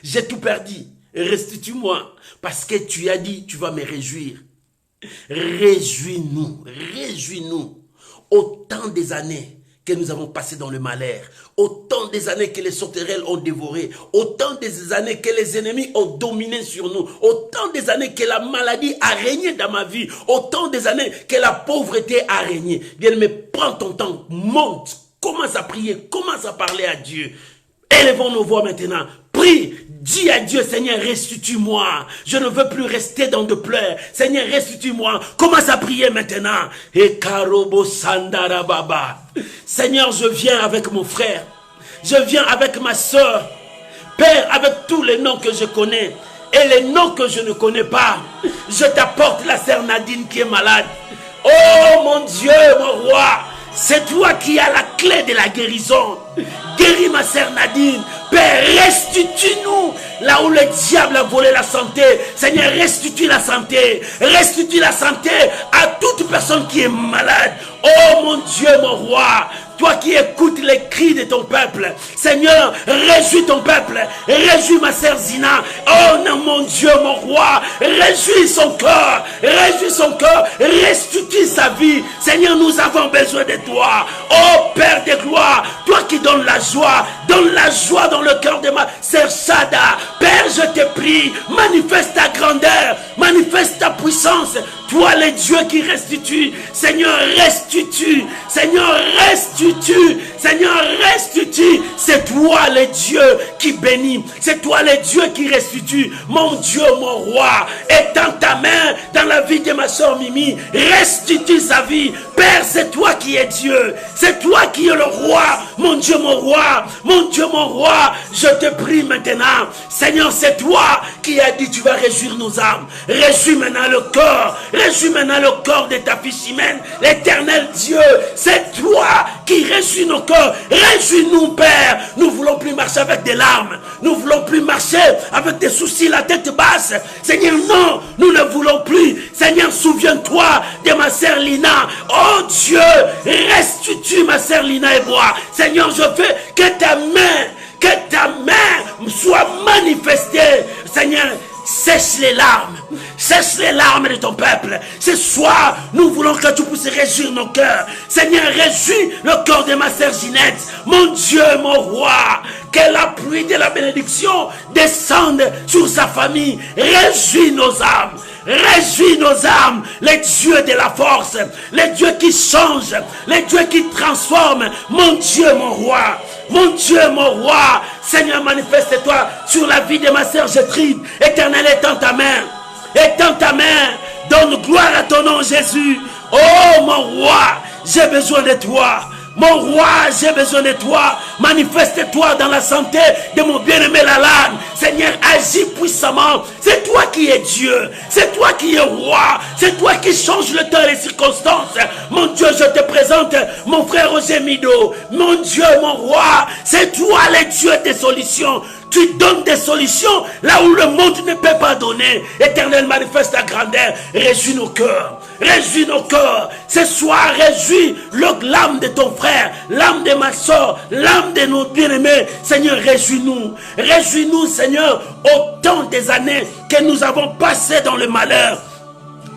J'ai tout perdu. Restitue-moi. Parce que tu as dit, tu vas me réjouir. Réjouis-nous. Réjouis-nous. Autant des années que nous avons passé dans le malheur, autant des années que les sauterelles ont dévoré, autant des années que les ennemis ont dominé sur nous, autant des années que la maladie a régné dans ma vie, autant des années que la pauvreté a régné. Bien, mais prends ton temps, monte, commence à prier, commence à parler à Dieu. Élevons nos voix maintenant. Prie, dis à Dieu, Seigneur, restitue-moi. Je ne veux plus rester dans de pleurs. Seigneur, restitue-moi. Commence à prier maintenant. Et Karobo Sandarababa. Seigneur, je viens avec mon frère. Je viens avec ma soeur. Père, avec tous les noms que je connais et les noms que je ne connais pas. Je t'apporte la sœur Nadine qui est malade. Oh mon Dieu, mon roi. C'est toi qui as la clé de la guérison. Guéris ma sœur Nadine. Père, restitue-nous là où le diable a volé la santé. Seigneur, restitue la santé. Restitue la santé à toute personne qui est malade. Oh mon Dieu, mon roi. Toi qui écoutes les cris de ton peuple. Seigneur, réjouis ton peuple. Réjouis ma sœur Zina. Oh non, mon Dieu, mon roi. Réjouis son corps. Réjouis son corps. Restitue sa vie. Seigneur, nous avons besoin de toi. Oh Père de gloire. Toi qui donnes la joie. Donne la joie dans le cœur de ma sœur Sada. Père, je te prie. Manifeste ta grandeur. Manifeste ta puissance. Toi, le Dieu qui restitue. Seigneur, restitue. Seigneur, restitue. Seigneur, restitue. C'est toi le Dieu qui bénit. C'est toi le Dieu qui restitue. Mon Dieu, mon roi, étends ta main dans la vie de ma soeur Mimi. Restitue sa vie. Père, c'est toi qui es Dieu. C'est toi qui es le roi. Mon Dieu, mon roi. Mon Dieu, mon roi. Je te prie maintenant. Seigneur, c'est toi qui as dit tu vas réjouir nos âmes. Réjouis maintenant le cœur. Réjouis maintenant le cœur de ta fille Chimène. L'Éternel Dieu, c'est toi qui réjouis nos cœurs. Réjouis-nous, Père. Nous ne voulons plus marcher avec des larmes. Nous ne voulons plus marcher avec des soucis, la tête basse. Seigneur, non, nous ne voulons plus. Seigneur, souviens-toi de ma sœur Lina. Oh Dieu, restitue ma sœur Lina et moi. Seigneur, je veux que ta main soit manifestée. Seigneur, sèche les larmes de ton peuple. Ce soir, nous voulons que tu puisses réjouir nos cœurs. Seigneur, réjouis le cœur de ma sœur Ginette. Mon Dieu, mon roi, que la pluie de la bénédiction descende sur sa famille. Réjouis nos âmes. Réjouis nos âmes, les dieux de la force, les dieux qui changent, les dieux qui transforment. Mon Dieu, mon roi, mon Dieu, mon roi, Seigneur, manifeste-toi sur la vie de ma sœur Gertrude. Éternel, étends ta main, donne gloire à ton nom, Jésus. Oh, mon roi, j'ai besoin de toi. Mon roi, j'ai besoin de toi. Manifeste-toi dans la santé de mon bien-aimé Lalanne. Seigneur, agis puissamment. C'est toi qui es Dieu. C'est toi qui es roi. C'est toi qui changes le temps et les circonstances. Mon Dieu, je te présente mon frère Roger Mido. Mon Dieu, mon roi, c'est toi le Dieu des solutions. Tu donnes des solutions là où le monde ne peut pas donner. Éternel, manifeste ta grandeur. Réjouis nos cœurs. Réjouis nos cœurs. Ce soir, réjouis l'âme de ton frère, l'âme de ma soeur, l'âme de nos bien-aimés. Seigneur, réjouis-nous. Réjouis-nous, Seigneur, autant des années que nous avons passé dans le malheur.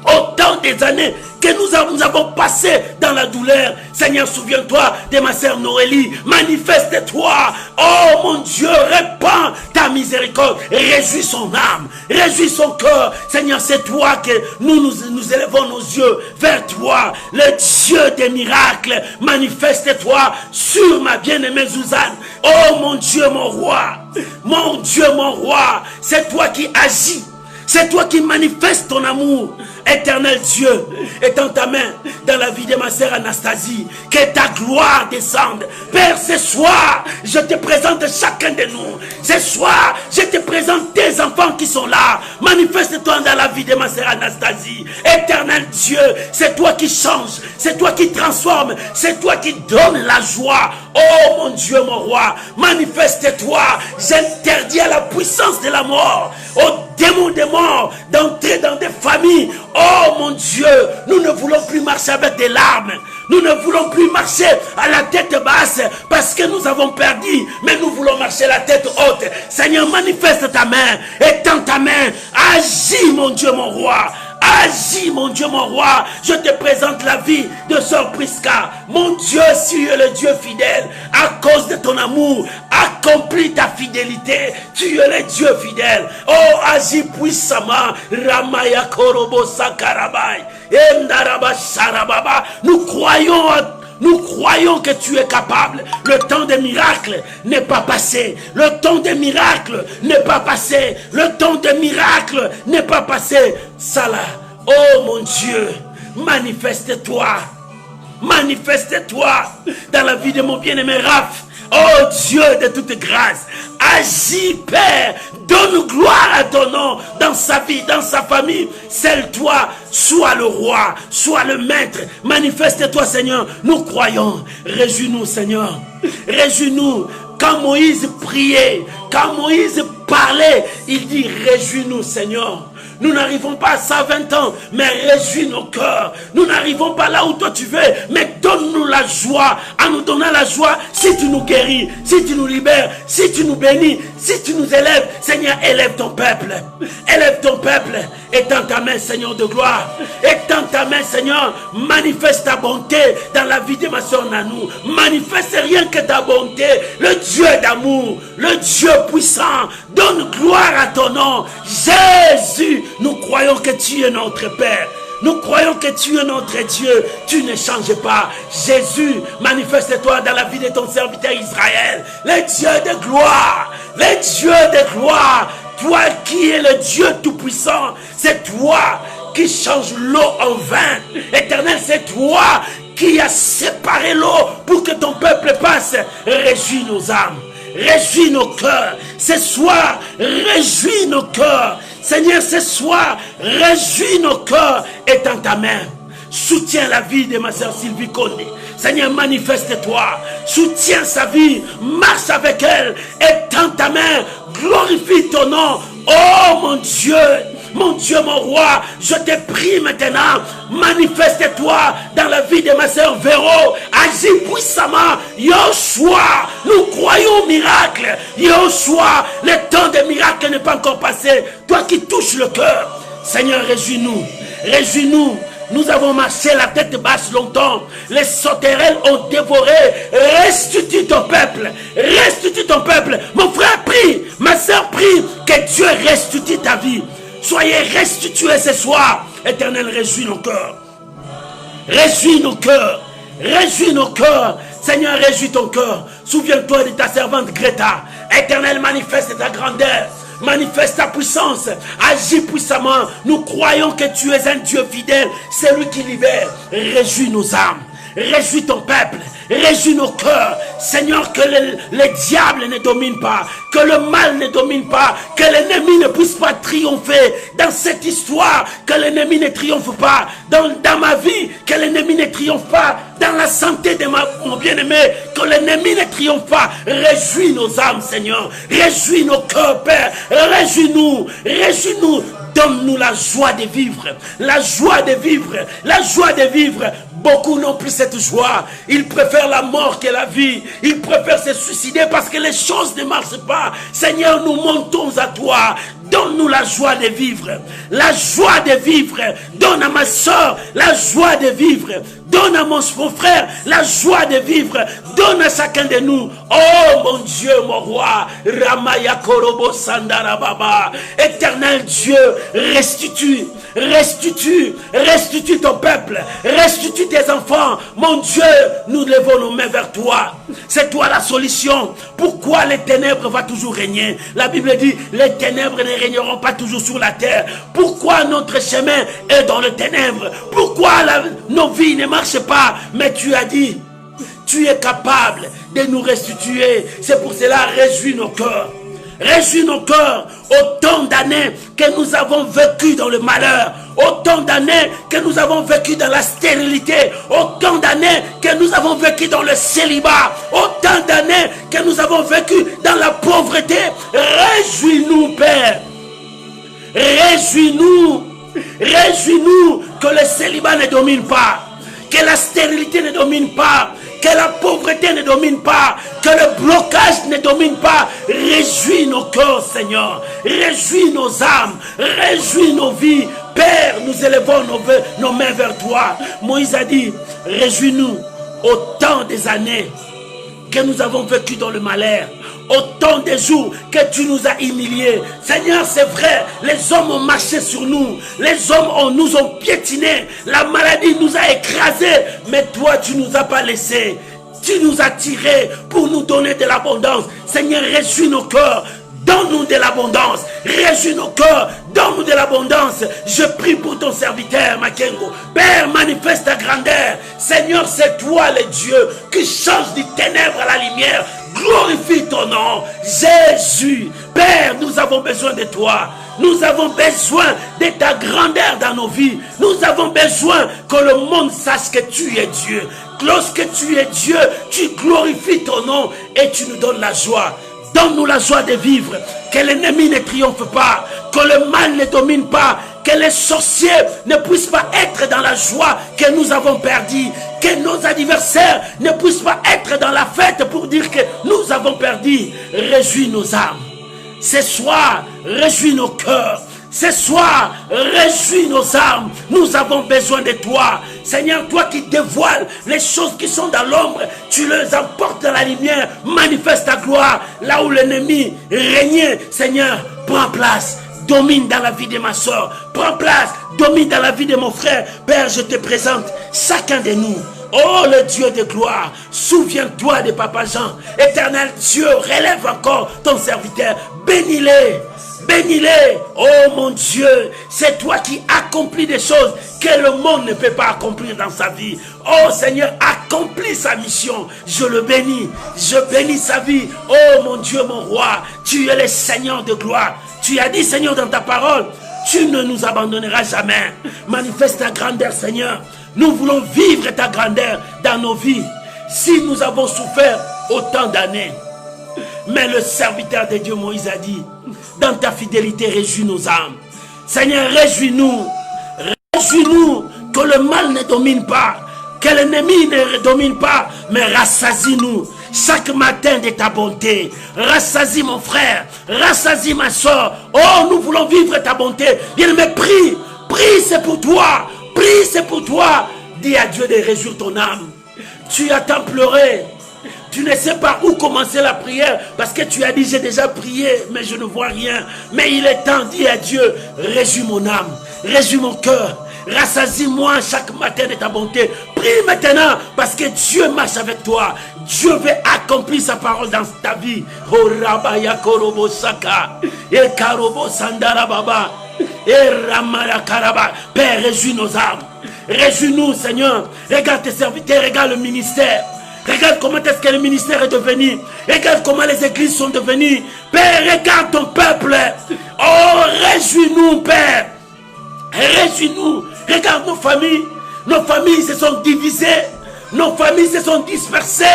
Autant des années que nous avons passé dans la douleur. Seigneur, souviens-toi de ma sœur Noélie. Manifeste-toi. Oh mon Dieu, répands ta miséricorde. Réjouis son âme. Réjouis son cœur. Seigneur, c'est toi que nous élevons nos yeux vers toi. Le Dieu des miracles. Manifeste-toi sur ma bien-aimée Suzanne. Oh mon Dieu, mon roi. Mon Dieu, mon roi. C'est toi qui agis. C'est toi qui manifestes ton amour. Éternel Dieu, étends ta main dans la vie de ma sœur Anastasie. Que ta gloire descende. Père, ce soir, je te présente chacun de nous. Ce soir, je te présente tes enfants qui sont là. Manifeste-toi dans la vie de ma sœur Anastasie. Éternel Dieu, c'est toi qui changes. C'est toi qui transformes. C'est toi qui donnes la joie. Oh mon Dieu, mon roi, manifeste-toi. J'interdis à la puissance de la mort, aux démons des morts, d'entrer dans des familles. Oh mon Dieu, nous ne voulons plus marcher avec des larmes. Nous ne voulons plus marcher à la tête basse parce que nous avons perdu. Mais nous voulons marcher la tête haute. Seigneur, manifeste ta main. Étends ta main. Agis, mon Dieu, mon roi. Agis, mon Dieu, mon roi. Je te présente la vie de Sœur Prisca. Mon Dieu, tu es le Dieu fidèle. À cause de ton amour, accomplis ta fidélité. Tu es le Dieu fidèle. Oh, agis puissamment. Ramaya Korobo Sakarabai. Endaraba Sarababa. Nous croyons que tu es capable. Le temps des miracles n'est pas passé. Le temps des miracles n'est pas passé. Le temps des miracles n'est pas passé. Salah, oh mon Dieu, manifeste-toi. Manifeste-toi dans la vie de mon bien-aimé Raph. Oh Dieu de toute grâce, agis Père, donne gloire à ton nom dans sa vie, dans sa famille. Scelle-toi, sois le roi, sois le maître. Manifeste-toi Seigneur, nous croyons. Réjouis-nous Seigneur, réjouis-nous. Quand Moïse priait, quand Moïse parlait, il dit réjouis-nous Seigneur. Nous n'arrivons pas à 120 ans, mais réjouis nos cœurs. Nous n'arrivons pas là où toi tu veux, mais donne-nous la joie. En nous donnant la joie, si tu nous guéris, si tu nous libères, si tu nous bénis, si tu nous élèves, Seigneur, élève ton peuple. Élève ton peuple. Étends ta main, Seigneur de gloire. Étends ta main, Seigneur. Manifeste ta bonté dans la vie de ma soeur Nanou. Manifeste rien que ta bonté. Le Dieu d'amour, le Dieu puissant. Donne gloire à ton nom. Jésus, nous croyons que tu es notre Père. Nous croyons que tu es notre Dieu. Tu ne changes pas. Jésus, manifeste-toi dans la vie de ton serviteur Israël. Le Dieu de gloire. Le Dieu de gloire. Toi qui es le Dieu tout-puissant. C'est toi qui change l'eau en vin. Éternel, c'est toi qui as séparé l'eau pour que ton peuple passe. Réjouis nos âmes. Réjouis nos cœurs. Ce soir, réjouis nos cœurs. Seigneur, ce soir, réjouis nos cœurs et tends ta main. Soutiens la vie de ma sœur Sylvie Condé. Seigneur, manifeste-toi. Soutiens sa vie. Marche avec elle. Et tends ta main. Glorifie ton nom. Oh mon Dieu, mon roi, je te prie maintenant, manifeste-toi dans la vie de ma sœur Véro, agis puissamment, Yoshua, nous croyons au miracle, Yoshua, le temps des miracles n'est pas encore passé, toi qui touches le cœur, Seigneur, réjouis-nous, réjouis-nous. Nous avons marché la tête basse longtemps. Les sauterelles ont dévoré. Restitue ton peuple. Restitue ton peuple. Mon frère prie. Ma soeur prie. Que Dieu restitue ta vie. Soyez restitués ce soir. Éternel, réjouis nos cœurs. Réjouis nos cœurs. Réjouis nos cœurs. Seigneur, réjouis ton cœur. Souviens-toi de ta servante Greta. Éternel, manifeste ta grandeur. Manifeste ta puissance, agis puissamment. Nous croyons que tu es un Dieu fidèle, c'est lui qui libère. Réjouis nos âmes, réjouis ton peuple, réjouis nos cœurs. Seigneur, que le diable ne domine pas, que le mal ne domine pas, que l'ennemi ne puisse pas triompher dans cette histoire, que l'ennemi ne triomphe pas dans ma vie, que l'ennemi ne triomphe pas dans la santé de mon bien-aimé, que l'ennemi ne triomphe pas. Réjouis nos âmes, Seigneur, réjouis nos cœurs, Père, réjouis-nous, réjouis-nous. Donne-nous la joie de vivre, la joie de vivre, la joie de vivre. Beaucoup n'ont plus cette joie. Ils préfèrent la mort que la vie. Ils préfèrent se suicider parce que les choses ne marchent pas. Seigneur, nous montons à toi. Donne-nous la joie de vivre. La joie de vivre. Donne à ma soeur la joie de vivre. Donne à mon frère la joie de vivre. Donne à chacun de nous. Oh mon Dieu, mon roi. Ramaya Korobo Sandarababa. Éternel Dieu, restitue, restitue, restitue ton peuple. Restitue tes enfants. Mon Dieu, nous levons nos mains vers toi. C'est toi la solution. Pourquoi les ténèbres vont toujours régner? La Bible dit, les ténèbres ne régneront pas toujours sur la terre. Pourquoi notre chemin est dans les ténèbres? Pourquoi nos vies ne marchent pas? Mais tu as dit, tu es capable de nous restituer. C'est pour cela, réjouis nos cœurs. Réjouis nos cœurs. Autant d'années que nous avons vécu dans le malheur, autant d'années que nous avons vécu dans la stérilité, autant d'années que nous avons vécu dans le célibat, autant d'années que nous avons vécu dans la pauvreté. Réjouis-nous, Père. Réjouis-nous. Réjouis-nous que le célibat ne domine pas, que la stérilité ne domine pas, que la pauvreté ne domine pas, que le blocage ne domine pas. Réjouis nos cœurs, Seigneur. Réjouis nos âmes. Réjouis nos vies. Père, nous élevons nos mains vers toi. Moïse a dit, réjouis-nous autant des années que nous avons vécu dans le malheur, autant de jours que tu nous as humiliés. Seigneur, c'est vrai, les hommes ont marché sur nous, les hommes nous ont piétinés, la maladie nous a écrasés, mais toi tu nous as pas laissés. Tu nous as tirés pour nous donner de l'abondance. Seigneur, réjouis nos cœurs. Donne-nous de l'abondance. Réjouis nos cœurs. Donne-nous de l'abondance. Je prie pour ton serviteur, Makengo. Père, manifeste ta grandeur. Seigneur, c'est toi le Dieu qui change du ténèbre à la lumière. Glorifie ton nom. Jésus. Père, nous avons besoin de toi. Nous avons besoin de ta grandeur dans nos vies. Nous avons besoin que le monde sache que tu es Dieu. Lorsque tu es Dieu, tu glorifies ton nom et tu nous donnes la joie. Donne-nous la joie de vivre, que l'ennemi ne triomphe pas, que le mal ne domine pas, que les sorciers ne puissent pas être dans la joie que nous avons perdue, que nos adversaires ne puissent pas être dans la fête pour dire que nous avons perdu. Réjouis nos âmes. Ce soir, réjouis nos cœurs. Ce soir, réjouis nos âmes. Nous avons besoin de toi. Seigneur, toi qui dévoiles les choses qui sont dans l'ombre, tu les emportes dans la lumière. Manifeste ta gloire. Là où l'ennemi régnait, Seigneur, prends place. Domine dans la vie de ma soeur. Prends place. Domine dans la vie de mon frère. Père, je te présente chacun de nous. Oh le Dieu de gloire, souviens-toi de Papa Jean. Éternel Dieu, relève encore ton serviteur. Bénis-les. Bénis-les, oh mon Dieu, c'est toi qui accomplis des choses que le monde ne peut pas accomplir dans sa vie. Oh Seigneur, accomplis sa mission. Je le bénis, je bénis sa vie. Oh mon Dieu, mon roi, tu es le Seigneur de gloire. Tu as dit, Seigneur, dans ta parole, tu ne nous abandonneras jamais. Manifeste ta grandeur, Seigneur. Nous voulons vivre ta grandeur dans nos vies. Si nous avons souffert autant d'années, mais le serviteur de Dieu Moïse a dit, dans ta fidélité, réjouis nos âmes. Seigneur, réjouis-nous. Réjouis-nous que le mal ne domine pas, que l'ennemi ne domine pas, mais rassasie-nous chaque matin de ta bonté. Rassasie mon frère, rassasie ma soeur. Oh, nous voulons vivre ta bonté. Bien-aimé, prie, prie, c'est pour toi. Prie, c'est pour toi. Dis à Dieu de réjouir ton âme. Tu as tant pleuré. Tu ne sais pas où commencer la prière parce que tu as dit j'ai déjà prié mais je ne vois rien. Mais il est temps, dis à Dieu, réjouis mon âme, réjouis mon cœur, rassasie-moi chaque matin de ta bonté. Prie maintenant parce que Dieu marche avec toi. Dieu veut accomplir sa parole dans ta vie. Oh Rabaya Korobo Saka, El Karobo Sandara Baba, El Ramara Karaba. Père, réjouis nos âmes, réjouis-nous Seigneur. Regarde tes serviteurs, regarde le ministère. Regarde comment est-ce que le ministère est devenu. Regarde comment les églises sont devenues. Père, regarde ton peuple. Oh, réjouis-nous, Père. Réjouis-nous. Regarde nos familles. Nos familles se sont divisées. Nos familles se sont dispersées.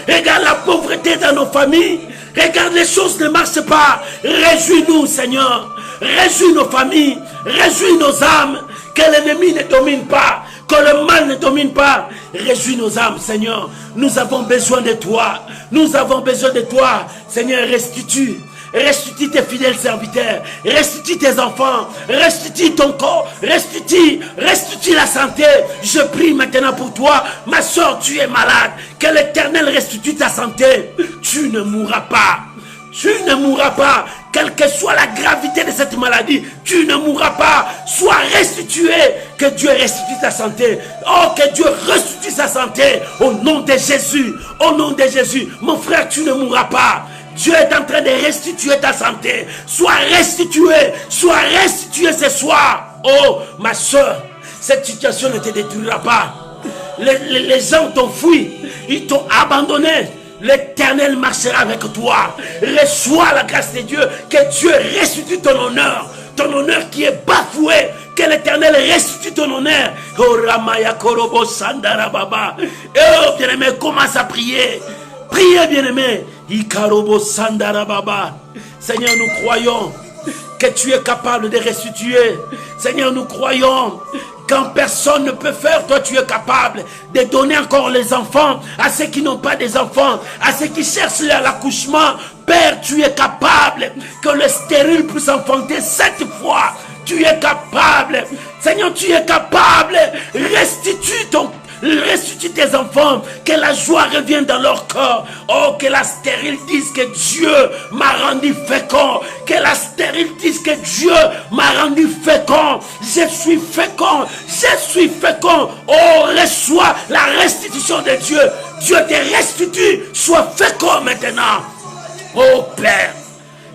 Regarde la pauvreté dans nos familles. Regarde, les choses ne marchent pas. Réjouis-nous, Seigneur. Réjouis nos familles. Réjouis nos âmes. Que l'ennemi ne domine pas. Que le mal ne domine pas. Réjouis nos âmes, Seigneur. Nous avons besoin de toi. Nous avons besoin de toi. Seigneur, restitue. Restitue tes fidèles serviteurs. Restitue tes enfants. Restitue ton corps. Restitue la santé. Je prie maintenant pour toi. Ma soeur, tu es malade. Que l'Éternel restitue ta santé. Tu ne mourras pas. Tu ne mourras pas. Quelle que soit la gravité de cette maladie, tu ne mourras pas. Sois restitué. Que Dieu restitue ta santé. Oh, que Dieu restitue sa santé. Au nom de Jésus. Au nom de Jésus. Mon frère, tu ne mourras pas. Dieu est en train de restituer ta santé. Sois restitué. Sois restitué ce soir. Oh, ma soeur, cette situation ne te détruira pas. Les gens t'ont fui. Ils t'ont abandonné. L'Éternel marchera avec toi. Reçois la grâce de Dieu. Que Dieu restitue ton honneur. Ton honneur qui est bafoué. Que l'Éternel restitue ton honneur. Oh Ramaya Korobo Sandara Baba. Oh bien-aimé, commence à prier. Priez bien-aimé. Ikarobo Sandara Baba. Seigneur, nous croyons que tu es capable de restituer. Seigneur, nous croyons. Quand personne ne peut faire, toi tu es capable de donner encore les enfants à ceux qui n'ont pas des enfants, à ceux qui cherchent l'accouchement. Père, tu es capable que le stérile puisse enfanter 7 fois. Tu es capable. Seigneur, tu es capable. Restitue tes enfants, que la joie revienne dans leur corps. Oh, que la stérile dise que Dieu m'a rendu fécond. Que la stérile dise que Dieu m'a rendu fécond. Je suis fécond. Je suis fécond. Oh, reçois la restitution de Dieu. Dieu te restitue. Sois fécond maintenant. Oh Père,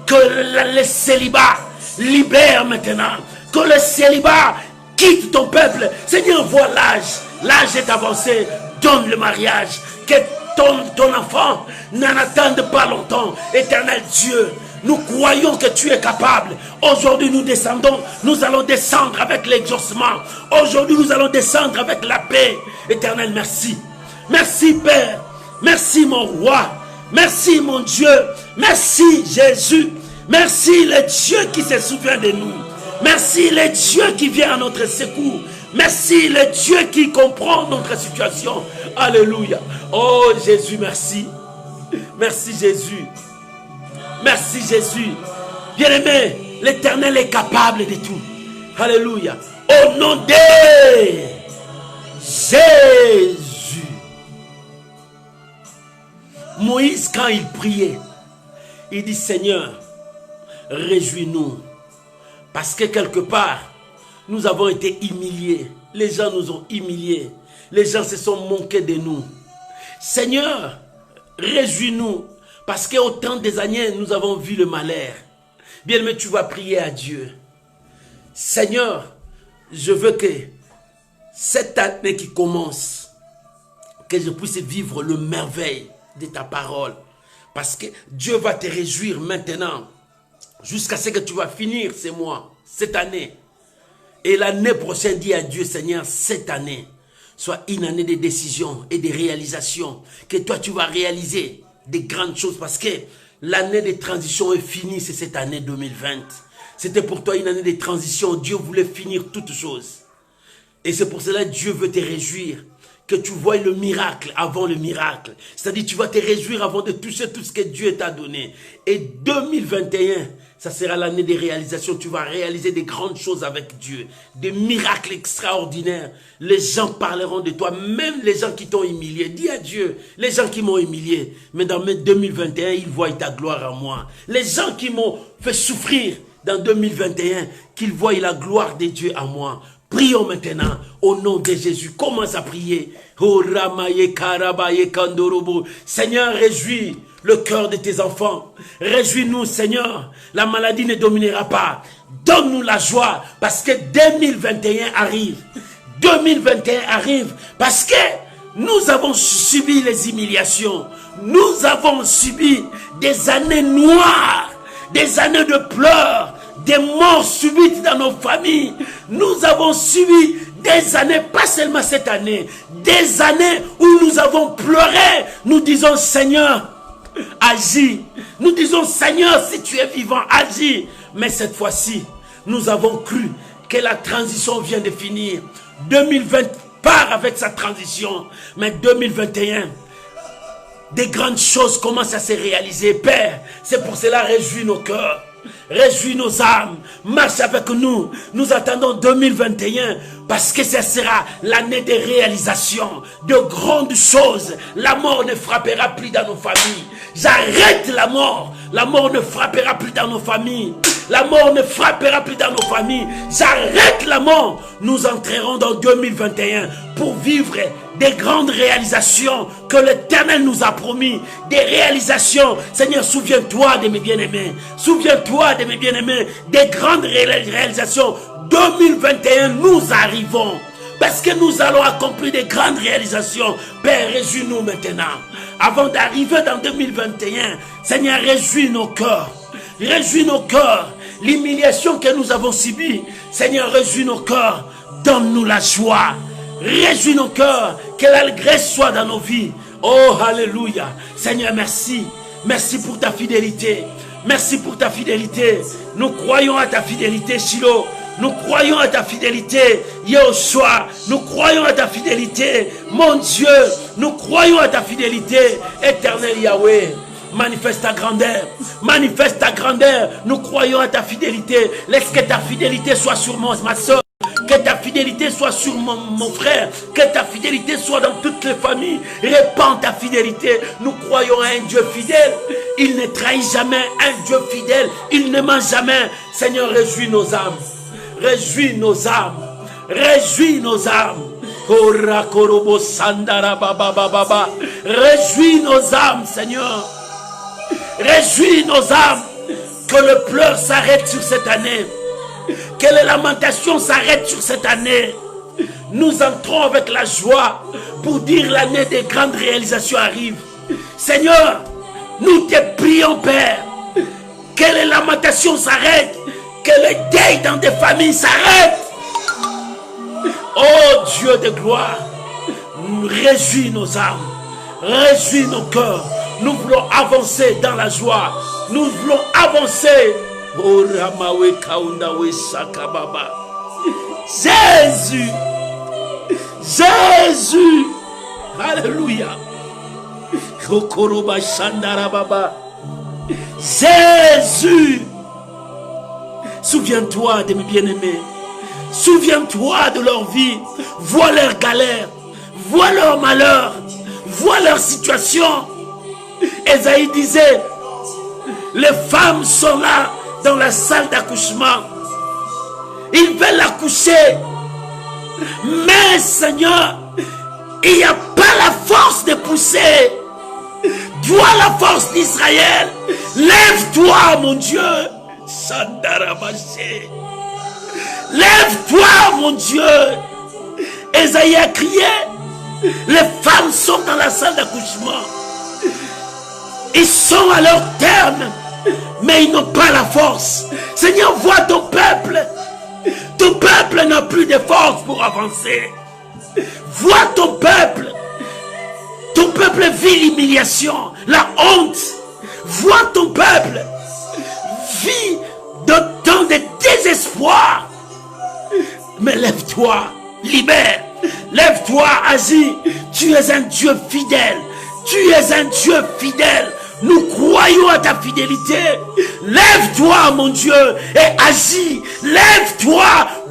que le célibat libère maintenant. Que le célibat quitte ton peuple. Seigneur, vois l'âge. L'âge est avancé. Donne le mariage. Que ton enfant n'en attende pas longtemps. Éternel Dieu, nous croyons que tu es capable. Aujourd'hui nous descendons. Nous allons descendre avec l'exaucement. Aujourd'hui nous allons descendre avec la paix. Éternel, merci. Merci Père. Merci mon roi. Merci mon Dieu. Merci Jésus. Merci le Dieu qui se souvient de nous. Merci le Dieu qui vient à notre secours. Merci le Dieu qui comprend notre situation. Alléluia. Oh Jésus, merci. Merci Jésus. Merci Jésus. Bien-aimé, l'Éternel est capable de tout. Alléluia. Au nom de Jésus. Moïse, quand il priait, il dit, Seigneur, réjouis-nous. Parce que quelque part, nous avons été humiliés. Les gens nous ont humiliés. Les gens se sont moqués de nous. Seigneur, réjouis-nous. Parce qu'au temps des années, nous avons vu le malheur. Bien, mais tu vas prier à Dieu. Seigneur, je veux que cette année qui commence, que je puisse vivre le merveille de ta parole. Parce que Dieu va te réjouir maintenant. jusqu'à ce que tu vas finir ces mois, cette année. Et l'année prochaine, dis à Dieu, Seigneur, cette année, soit une année de décisions et de réalisations. Que toi, tu vas réaliser des grandes choses parce que l'année de transition est finie, c'est cette année 2020. C'était pour toi une année de transition. Dieu voulait finir toutes choses. Et c'est pour cela que Dieu veut te réjouir. Que tu vois le miracle avant le miracle. C'est-à-dire tu vas te réjouir avant de toucher tout ce que Dieu t'a donné. Et 2021, ça sera l'année des réalisations. Tu vas réaliser des grandes choses avec Dieu. Des miracles extraordinaires. Les gens parleront de toi. Même les gens qui t'ont humilié. Dis à Dieu, les gens qui m'ont humilié. Mais dans 2021, ils voient ta gloire en moi. Les gens qui m'ont fait souffrir dans 2021, qu'ils voient la gloire de Dieu en moi. Prions maintenant au nom de Jésus. Commence à prier. Oh, Ramaye, Karabaye, Kandorobo. Seigneur, réjouis le cœur de tes enfants. Réjouis-nous, Seigneur. La maladie ne dominera pas. Donne-nous la joie parce que 2021 arrive. 2021 arrive parce que nous avons subi les humiliations. Nous avons subi des années noires, des années de pleurs, des morts subites dans nos familles. Nous avons subi des années, pas seulement cette année, des années où nous avons pleuré. Nous disons, Seigneur, agis. Nous disons, Seigneur, si tu es vivant, agis. Mais cette fois-ci, nous avons cru que la transition vient de finir. 2020 part avec sa transition. Mais 2021, des grandes choses commencent à se réaliser. Père, c'est pour cela, réjouis nos cœurs. Réjouis nos âmes, marche avec nous. Nous attendons 2021 parce que ce sera l'année des réalisations, de grandes choses. La mort ne frappera plus dans nos familles. J'arrête la mort. La mort ne frappera plus dans nos familles. La mort ne frappera plus dans nos familles. J'arrête la mort. Nous entrerons dans 2021 pour vivre des grandes réalisations que l'Éternel nous a promis. Des réalisations. Seigneur, souviens-toi de mes bien-aimés. Souviens-toi de mes bien-aimés. Des grandes réalisations. 2021, nous arrivons. Parce que nous allons accomplir des grandes réalisations. Père, réjouis-nous maintenant. Avant d'arriver dans 2021, Seigneur, réjouis nos cœurs. Réjouis nos cœurs. L'humiliation que nous avons subie. Seigneur, réjouis nos cœurs. Donne-nous la joie. Réjouis nos cœurs. Que l'allégresse soit dans nos vies. Oh, alléluia. Seigneur, merci. Merci pour ta fidélité. Merci pour ta fidélité. Nous croyons à ta fidélité, Shiloh. Nous croyons à ta fidélité, Yahushua. Nous croyons à ta fidélité, mon Dieu. Nous croyons à ta fidélité, éternel Yahweh. Manifeste ta grandeur. Manifeste ta grandeur. Nous croyons à ta fidélité. Laisse que ta fidélité soit sur moi, ma soeur. Que ta fidélité soit sur mon frère. Que ta fidélité soit dans toutes les familles. Répands ta fidélité. Nous croyons à un Dieu fidèle. Il ne trahit jamais. Un Dieu fidèle. Il ne ment jamais. Seigneur, réjouis nos âmes. Réjouis nos âmes. Réjouis nos âmes. Réjouis nos âmes, Seigneur. Réjouis nos âmes. Que le pleur s'arrête sur cette année. Que les lamentations s'arrêtent sur cette année. Nous entrons avec la joie pour dire l'année des grandes réalisations arrive. Seigneur, nous te prions, Père, que les lamentations s'arrêtent, que le deuil dans des familles s'arrête. Oh Dieu de gloire, réjouis nos âmes, réjouis nos cœurs. Nous voulons avancer dans la joie. Nous voulons avancer. Oh Ramawe Kaundawe Sakababa. Jésus. Jésus. Alléluia. Kokoroba Shandara Baba. Jésus. Souviens-toi de mes bien-aimés. Souviens-toi de leur vie. Vois leur galère. Vois leur malheur. Vois leur situation. Esaïe disait, les femmes sont là dans la salle d'accouchement. Ils veulent accoucher. Mais Seigneur, il n'y a pas la force de pousser. Toi la force d'Israël. Lève-toi mon Dieu. Lève-toi mon Dieu. Esaïe a crié. Les femmes sont dans la salle d'accouchement. Ils sont à leur terme. mais ils n'ont pas la force. Seigneur, vois ton peuple. Ton peuple n'a plus de force pour avancer. Vois ton peuple. Ton peuple vit l'humiliation, la honte. Vois ton peuple vit dans des désespoirs. Mais lève-toi, libère. Lève-toi, agis. Tu es un Dieu fidèle. Tu es un Dieu fidèle. Nous croyons à ta fidélité. Lève-toi, mon Dieu, et agis. Lève-toi,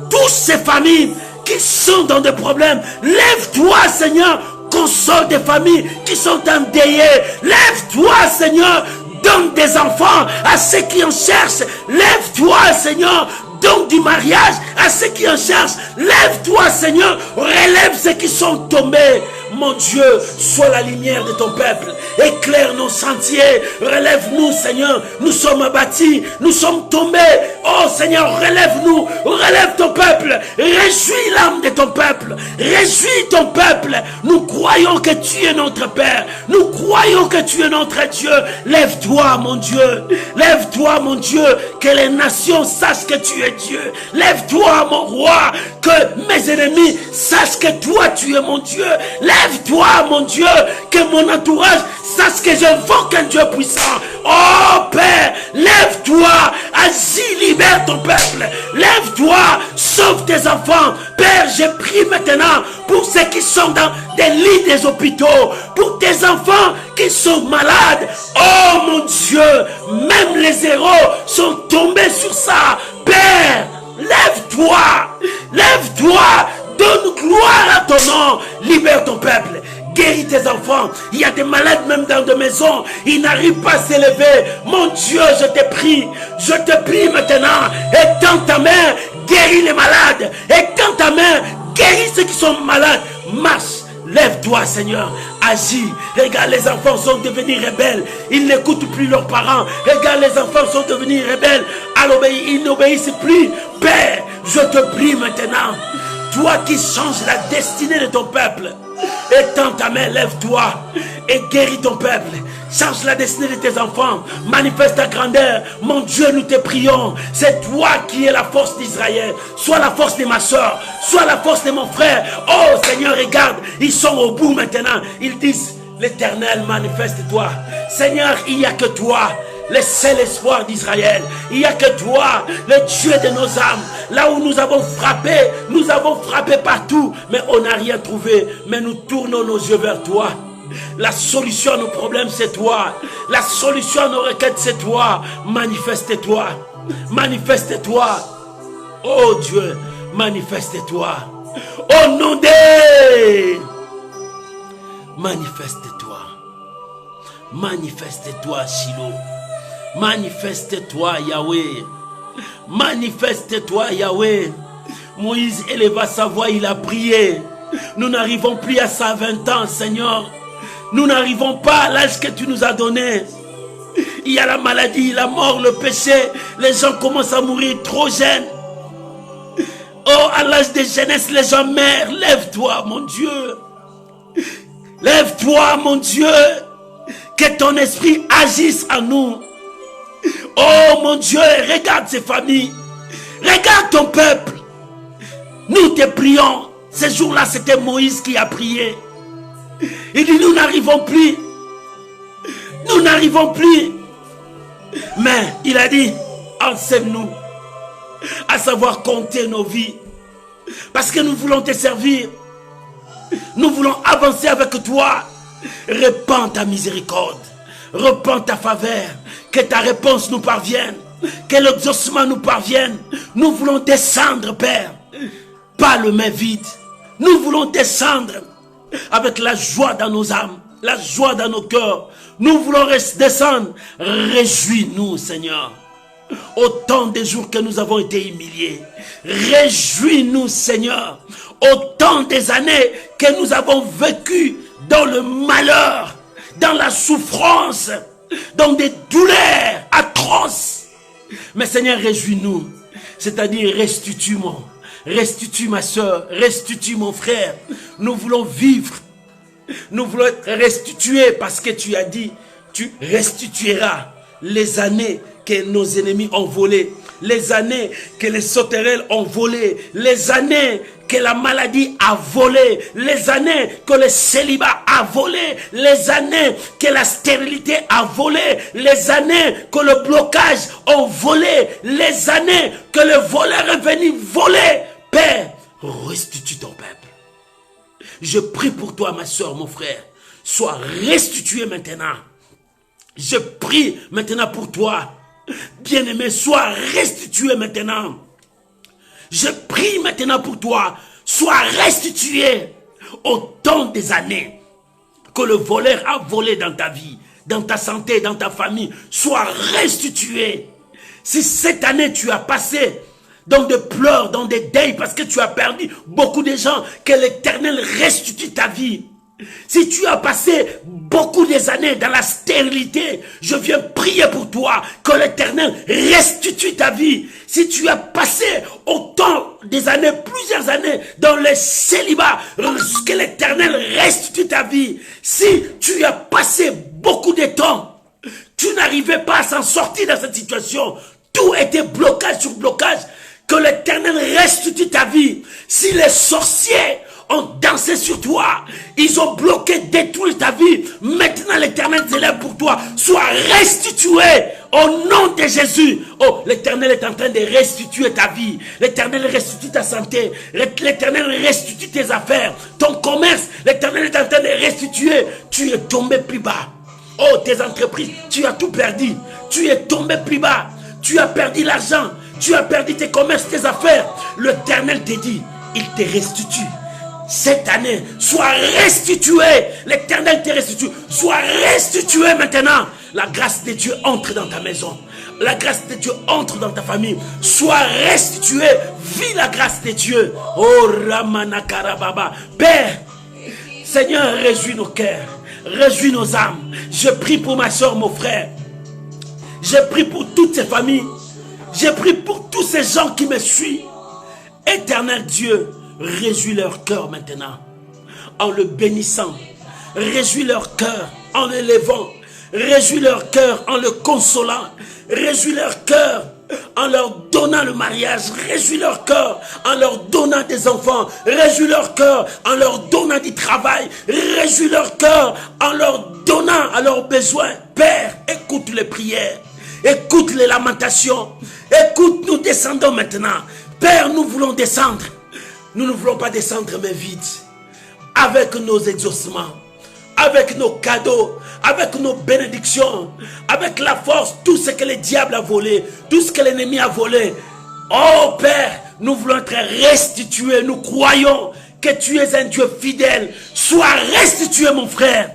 toutes ces familles qui sont dans des problèmes. Lève-toi, Seigneur, console des familles qui sont endeuillées. Lève-toi, Seigneur, donne des enfants à ceux qui en cherchent. Lève-toi, Seigneur, donne du mariage à ceux qui en cherchent. Lève-toi, Seigneur, relève ceux qui sont tombés. Mon Dieu, sois la lumière de ton peuple. Éclaire nos sentiers. Relève-nous, Seigneur. Nous sommes abattus. Nous sommes tombés. Oh, Seigneur, relève-nous. Relève ton peuple. Réjouis l'âme de ton peuple. Réjouis ton peuple. Nous croyons que tu es notre Père. Nous croyons que tu es notre Dieu. Lève-toi, mon Dieu. Lève-toi, mon Dieu. Que les nations sachent que tu es Dieu. Lève-toi, mon roi. Que mes ennemis sachent que toi, tu es mon Dieu. Lève-toi, mon Dieu, que mon entourage sache que j'invoque un Dieu puissant. Oh Père, lève-toi, agis, libère ton peuple. Lève-toi, sauve tes enfants. Père, je prie maintenant pour ceux qui sont dans des lits des hôpitaux, pour tes enfants qui sont malades. Oh mon Dieu, même les héros sont tombés sur ça. Père, lève-toi, lève-toi. Donne gloire à ton nom. Libère ton peuple. Guéris tes enfants. Il y a des malades même dans des maisons. Ils n'arrivent pas à s'élever. Mon Dieu, je te prie. Je te prie maintenant. Étends ta main. Guéris les malades. Étends ta main. Guéris ceux qui sont malades. Marche. Lève-toi, Seigneur. Agis. Regarde, les enfants sont devenus rebelles. Ils n'écoutent plus leurs parents. Regarde, les enfants sont devenus rebelles. Ils n'obéissent plus. Père, je te prie maintenant. Toi qui changes la destinée de ton peuple, étends ta main, lève-toi et guéris ton peuple. Change la destinée de tes enfants. Manifeste ta grandeur. Mon Dieu, nous te prions. C'est toi qui es la force d'Israël. Sois la force de ma soeur. Sois la force de mon frère. Oh Seigneur, regarde. Ils sont au bout maintenant. Ils disent, l'Éternel, manifeste-toi. Seigneur, il n'y a que toi. Le seul espoir d'Israël. Il n'y a que toi, le Dieu de nos âmes. Là où nous avons frappé partout, mais on n'a rien trouvé. Mais nous tournons nos yeux vers toi. La solution à nos problèmes, c'est toi. La solution à nos requêtes, c'est toi. Manifeste-toi. Manifeste-toi. Oh Dieu, manifeste-toi. Au nom de... Manifeste-toi. Manifeste-toi, Shiloh. Manifeste-toi, Yahweh. Manifeste-toi, Yahweh. Moïse éleva sa voix, il a prié. Nous n'arrivons plus à 120 ans, Seigneur. Nous n'arrivons pas à l'âge que tu nous as donné. Il y a la maladie, la mort, le péché. Les gens commencent à mourir trop jeunes. Oh, à l'âge de jeunesse, les gens meurent. Lève-toi, mon Dieu. Lève-toi, mon Dieu. Que ton esprit agisse en nous. Oh mon Dieu, regarde ces familles. Regarde ton peuple. Nous te prions. Ce jour-là, c'était Moïse qui a prié. Il dit, nous n'arrivons plus. Nous n'arrivons plus. Mais il a dit, enseigne-nous à savoir compter nos vies. Parce que nous voulons te servir. Nous voulons avancer avec toi. Répands ta miséricorde. Répands ta faveur. Que ta réponse nous parvienne. Que l'exaucement nous parvienne. Nous voulons descendre, Père. Pas le main vide. Nous voulons descendre avec la joie dans nos âmes. La joie dans nos cœurs. Nous voulons descendre. Réjouis-nous, Seigneur. Autant de jours que nous avons été humiliés. Réjouis-nous, Seigneur. Autant des années que nous avons vécu dans le malheur, dans la souffrance, dans des douleurs atroces. Mais Seigneur, réjouis-nous. C'est-à-dire, restitue-moi. Restitue ma soeur. Restitue mon frère. Nous voulons vivre. Nous voulons être restitués parce que tu as dit, tu restitueras les années que nos ennemis ont volées, les années que les sauterelles ont volées, les années que la maladie a volé, les années que le célibat a volé, les années que la stérilité a volé, les années que le blocage a volé, les années que le voleur est venu voler. Père, restitue ton peuple. Je prie pour toi, ma soeur, mon frère. Sois restitué maintenant. Je prie maintenant pour toi. Bien-aimé, sois restitué maintenant. Je prie maintenant pour toi. Sois restitué au temps des années que le voleur a volé dans ta vie, dans ta santé, dans ta famille. Sois restitué. Si cette année tu as passé dans des pleurs, dans des deuils, parce que tu as perdu beaucoup de gens, que l'Éternel restitue ta vie. Si tu as passé beaucoup des années dans la stérilité, je viens prier pour toi, que l'Éternel restitue ta vie. Si tu as passé autant des années, plusieurs années dans le célibat, que l'Éternel restitue ta vie. Si tu as passé beaucoup de temps, tu n'arrivais pas à s'en sortir dans cette situation, tout était blocage sur blocage, que l'Éternel restitue ta vie. Si les sorciers ont dansé sur toi, ils ont bloqué, détruit ta vie, maintenant l'Éternel s'élève pour toi. Sois restitué au nom de Jésus. Oh, l'Éternel est en train de restituer ta vie. L'Éternel restitue ta santé. L'Éternel restitue tes affaires, ton commerce. L'Éternel est en train de restituer. Tu es tombé plus bas. Oh, tes entreprises, tu as tout perdu. Tu es tombé plus bas. Tu as perdu l'argent. Tu as perdu tes commerces, tes affaires. L'Éternel te dit, il te restitue. Cette année, sois restitué. L'Éternel te restitue. Sois restitué maintenant. La grâce de Dieu entre dans ta maison. La grâce de Dieu entre dans ta famille. Sois restitué. Vis la grâce de Dieu. Oh Ramana Karababa. Père, Seigneur, réjouis nos cœurs. Réjouis nos âmes. Je prie pour ma soeur, mon frère. Je prie pour toutes ces familles. Je prie pour tous ces gens qui me suivent. Éternel Dieu, réjouis leur cœur maintenant, en le bénissant. Réjouis leur cœur en l'élevant. Réjouis leur cœur en le consolant. Réjouis leur cœur en leur donnant le mariage. Réjouis leur cœur en leur donnant des enfants. Réjouis leur cœur en leur donnant du travail. Réjouis leur cœur en leur donnant à leurs besoins. Père, écoute les prières. Écoute les lamentations. Écoute, nous descendons maintenant. Père, nous voulons descendre. Nous ne voulons pas descendre mais vite. Avec nos exaucements, avec nos cadeaux, avec nos bénédictions, avec la force, tout ce que le diable a volé, tout ce que l'ennemi a volé. Oh Père, nous voulons être restitués. Nous croyons que tu es un Dieu fidèle. Sois restitué, mon frère.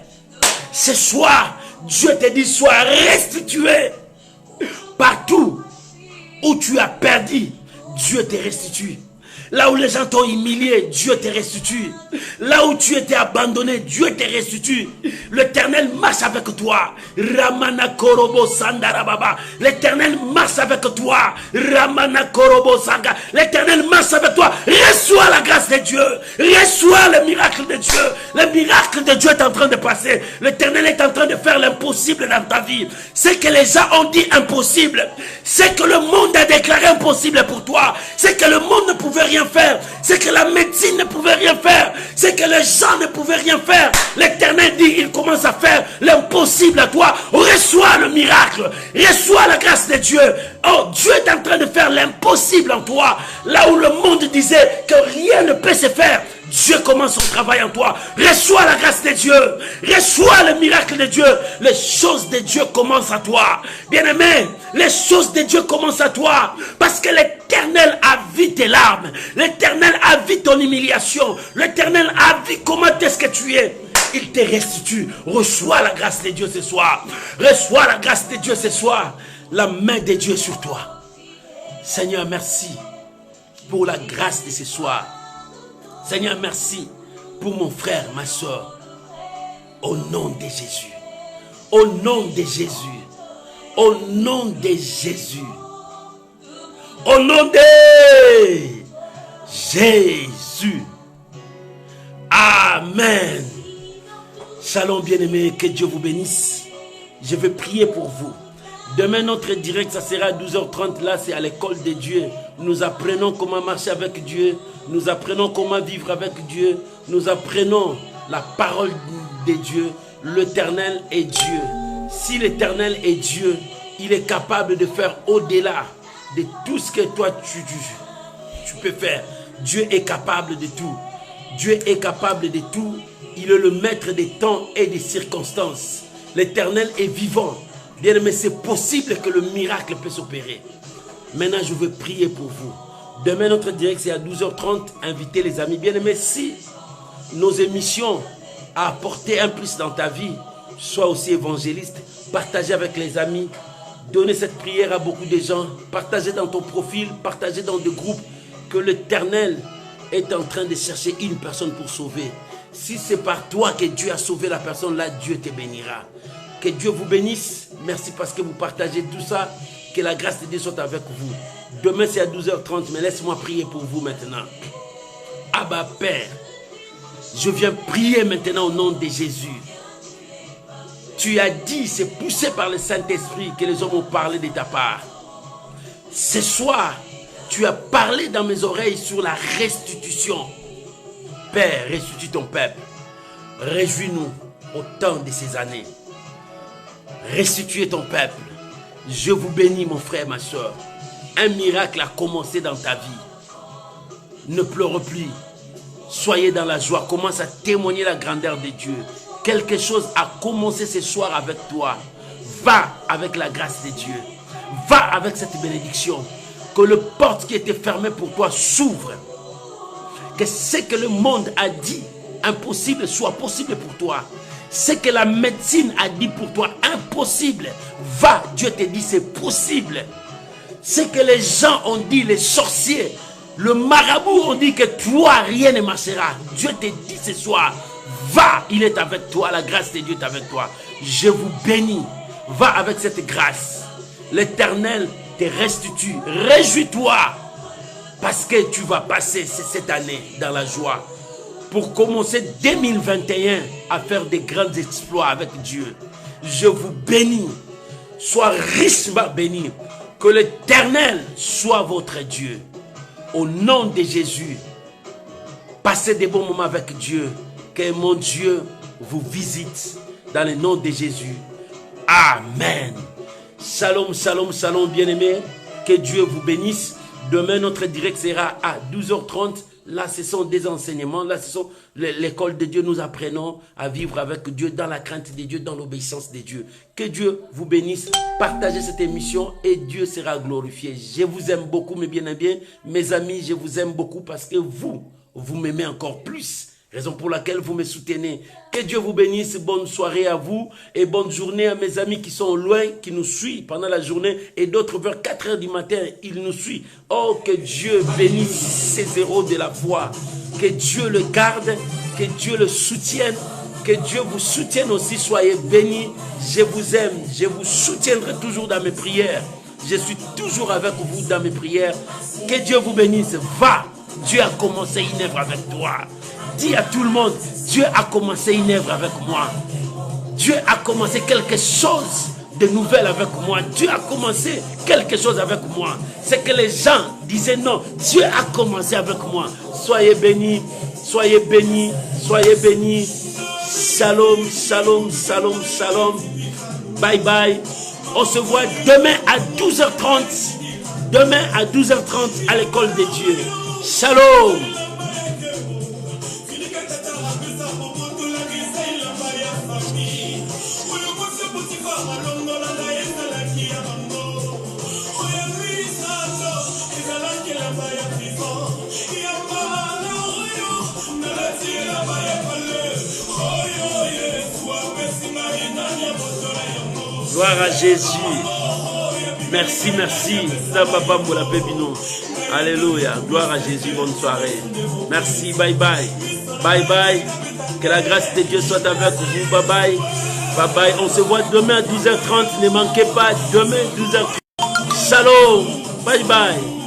Ce soir, Dieu te dit, sois restitué. Partout où tu as perdu, Dieu te restitue. Là où les gens t'ont humilié, Dieu te restitue. Là où tu étais abandonné, Dieu te restitue. L'Éternel marche avec toi. Ramana Korobo Sandarababa. L'Éternel marche avec toi. Ramana Korobo Sanga. L'Éternel marche avec toi. Reçois la grâce de Dieu. Reçois le miracle de Dieu. Le miracle de Dieu est en train de passer. L'Éternel est en train de faire l'impossible dans ta vie. Ce que les gens ont dit impossible, c'est que le monde a déclaré impossible pour toi. C'est que le monde ne pouvait rien faire, c'est que la médecine ne pouvait rien faire, c'est que les gens ne pouvaient rien faire. L'Éternel dit, il commence à faire l'impossible à toi. Reçois le miracle, reçois la grâce de Dieu. Oh, Dieu est en train de faire l'impossible en toi. Là où le monde disait que rien ne peut se faire, Dieu commence son travail en toi. Reçois la grâce de Dieu. Reçois le miracle de Dieu. Les choses de Dieu commencent à toi. Bien-aimé, les choses de Dieu commencent à toi. Parce que l'Éternel a vu tes larmes. L'Éternel a vu ton humiliation. L'Éternel a vu comment est-ce que tu es. Il te restitue. Reçois la grâce de Dieu ce soir. Reçois la grâce de Dieu ce soir. La main de Dieu est sur toi. Seigneur, merci pour la grâce de ce soir. Seigneur, merci pour mon frère, ma soeur. Au nom de Jésus. Au nom de Jésus. Au nom de Jésus. Au nom de Jésus. Amen. Shalom bien-aimés, que Dieu vous bénisse. Je vais prier pour vous. Demain, notre direct, ça sera à 12h30. Là, c'est à l'école de Dieu. Nous apprenons comment marcher avec Dieu. Nous apprenons comment vivre avec Dieu. Nous apprenons la parole de Dieu. L'Éternel est Dieu. Si l'Éternel est Dieu, il est capable de faire au-delà de tout ce que toi tu peux faire. Dieu est capable de tout. Dieu est capable de tout. Il est le maître des temps et des circonstances. L'Éternel est vivant. Bien aimé, c'est possible que le miracle puisse s'opérer. Maintenant, je veux prier pour vous. Demain, notre direct, c'est à 12h30. Invitez les amis. Bien aimé, si nos émissions ont apporté un plus dans ta vie, sois aussi évangéliste. Partagez avec les amis. Donnez cette prière à beaucoup de gens. Partagez dans ton profil. Partagez dans des groupes que l'Éternel est en train de chercher une personne pour sauver. Si c'est par toi que Dieu a sauvé la personne, là, Dieu te bénira. Que Dieu vous bénisse. Merci parce que vous partagez tout ça. Que la grâce de Dieu soit avec vous. Demain, c'est à 12h30, mais laisse-moi prier pour vous maintenant. Abba Père, je viens prier maintenant au nom de Jésus. Tu as dit, c'est poussé par le Saint-Esprit que les hommes ont parlé de ta part. Ce soir, tu as parlé dans mes oreilles sur la restitution. Père, restitue ton peuple. Réjouis-nous au temps de ces années. Restituez ton peuple. Je vous bénis, mon frère, ma soeur. Un miracle a commencé dans ta vie. Ne pleure plus. Soyez dans la joie. Commence à témoigner la grandeur de Dieu. Quelque chose a commencé ce soir avec toi. Va avec la grâce de Dieu. Va avec cette bénédiction. Que le porte qui était fermée pour toi s'ouvre. Que ce que le monde a dit impossible soit possible pour toi. Ce que la médecine a dit pour toi impossible, va, Dieu te dit c'est possible. Ce que les gens ont dit, les sorciers, le marabout ont dit que toi rien ne marchera. Dieu te dit ce soir, va, il est avec toi, la grâce de Dieu est avec toi. Je vous bénis, va avec cette grâce. L'Éternel te restitue, réjouis-toi parce que tu vas passer cette année dans la joie. Pour commencer 2021 à faire des grands exploits avec Dieu. Je vous bénis. Sois richement béni. Que l'Éternel soit votre Dieu. Au nom de Jésus, passez des bons moments avec Dieu. Que mon Dieu vous visite dans le nom de Jésus. Amen. Shalom, shalom, shalom, bien-aimés. Que Dieu vous bénisse. Demain, notre direct sera à 12h30. Là, ce sont des enseignements. Là, ce sont l'école de Dieu. Nous apprenons à vivre avec Dieu dans la crainte de Dieu, dans l'obéissance de Dieu. Que Dieu vous bénisse. Partagez cette émission et Dieu sera glorifié. Je vous aime beaucoup, mes bien-aimés. Mes amis, je vous aime beaucoup parce que vous m'aimez encore plus. Raison pour laquelle vous me soutenez. Que Dieu vous bénisse. Bonne soirée à vous et bonne journée à mes amis qui sont loin, qui nous suivent pendant la journée et d'autres vers 4 h du matin, ils nous suivent. Oh, que Dieu bénisse ces héros de la foi. Que Dieu le garde, que Dieu le soutienne, que Dieu vous soutienne aussi. Soyez bénis. Je vous aime. Je vous soutiendrai toujours dans mes prières. Je suis toujours avec vous dans mes prières. Que Dieu vous bénisse. Va. Dieu a commencé une œuvre avec toi. Dis à tout le monde, Dieu a commencé une œuvre avec moi. Dieu a commencé quelque chose de nouvel avec moi. Dieu a commencé quelque chose avec moi. C'est que les gens disaient non, Dieu a commencé avec moi. Soyez bénis, soyez bénis, soyez bénis. Shalom, shalom, shalom, shalom. Bye bye. On se voit demain à 12h30. Demain à 12h30 à l'école de Dieu. Shalom. Gloire à Jésus. Merci, merci. Alléluia. Gloire à Jésus. Bonne soirée. Merci. Bye bye. Bye bye. Que la grâce de Dieu soit avec vous. Bye bye. Bye bye. On se voit demain à 12h30. Ne manquez pas. Demain 12h30. Shalom. Bye bye.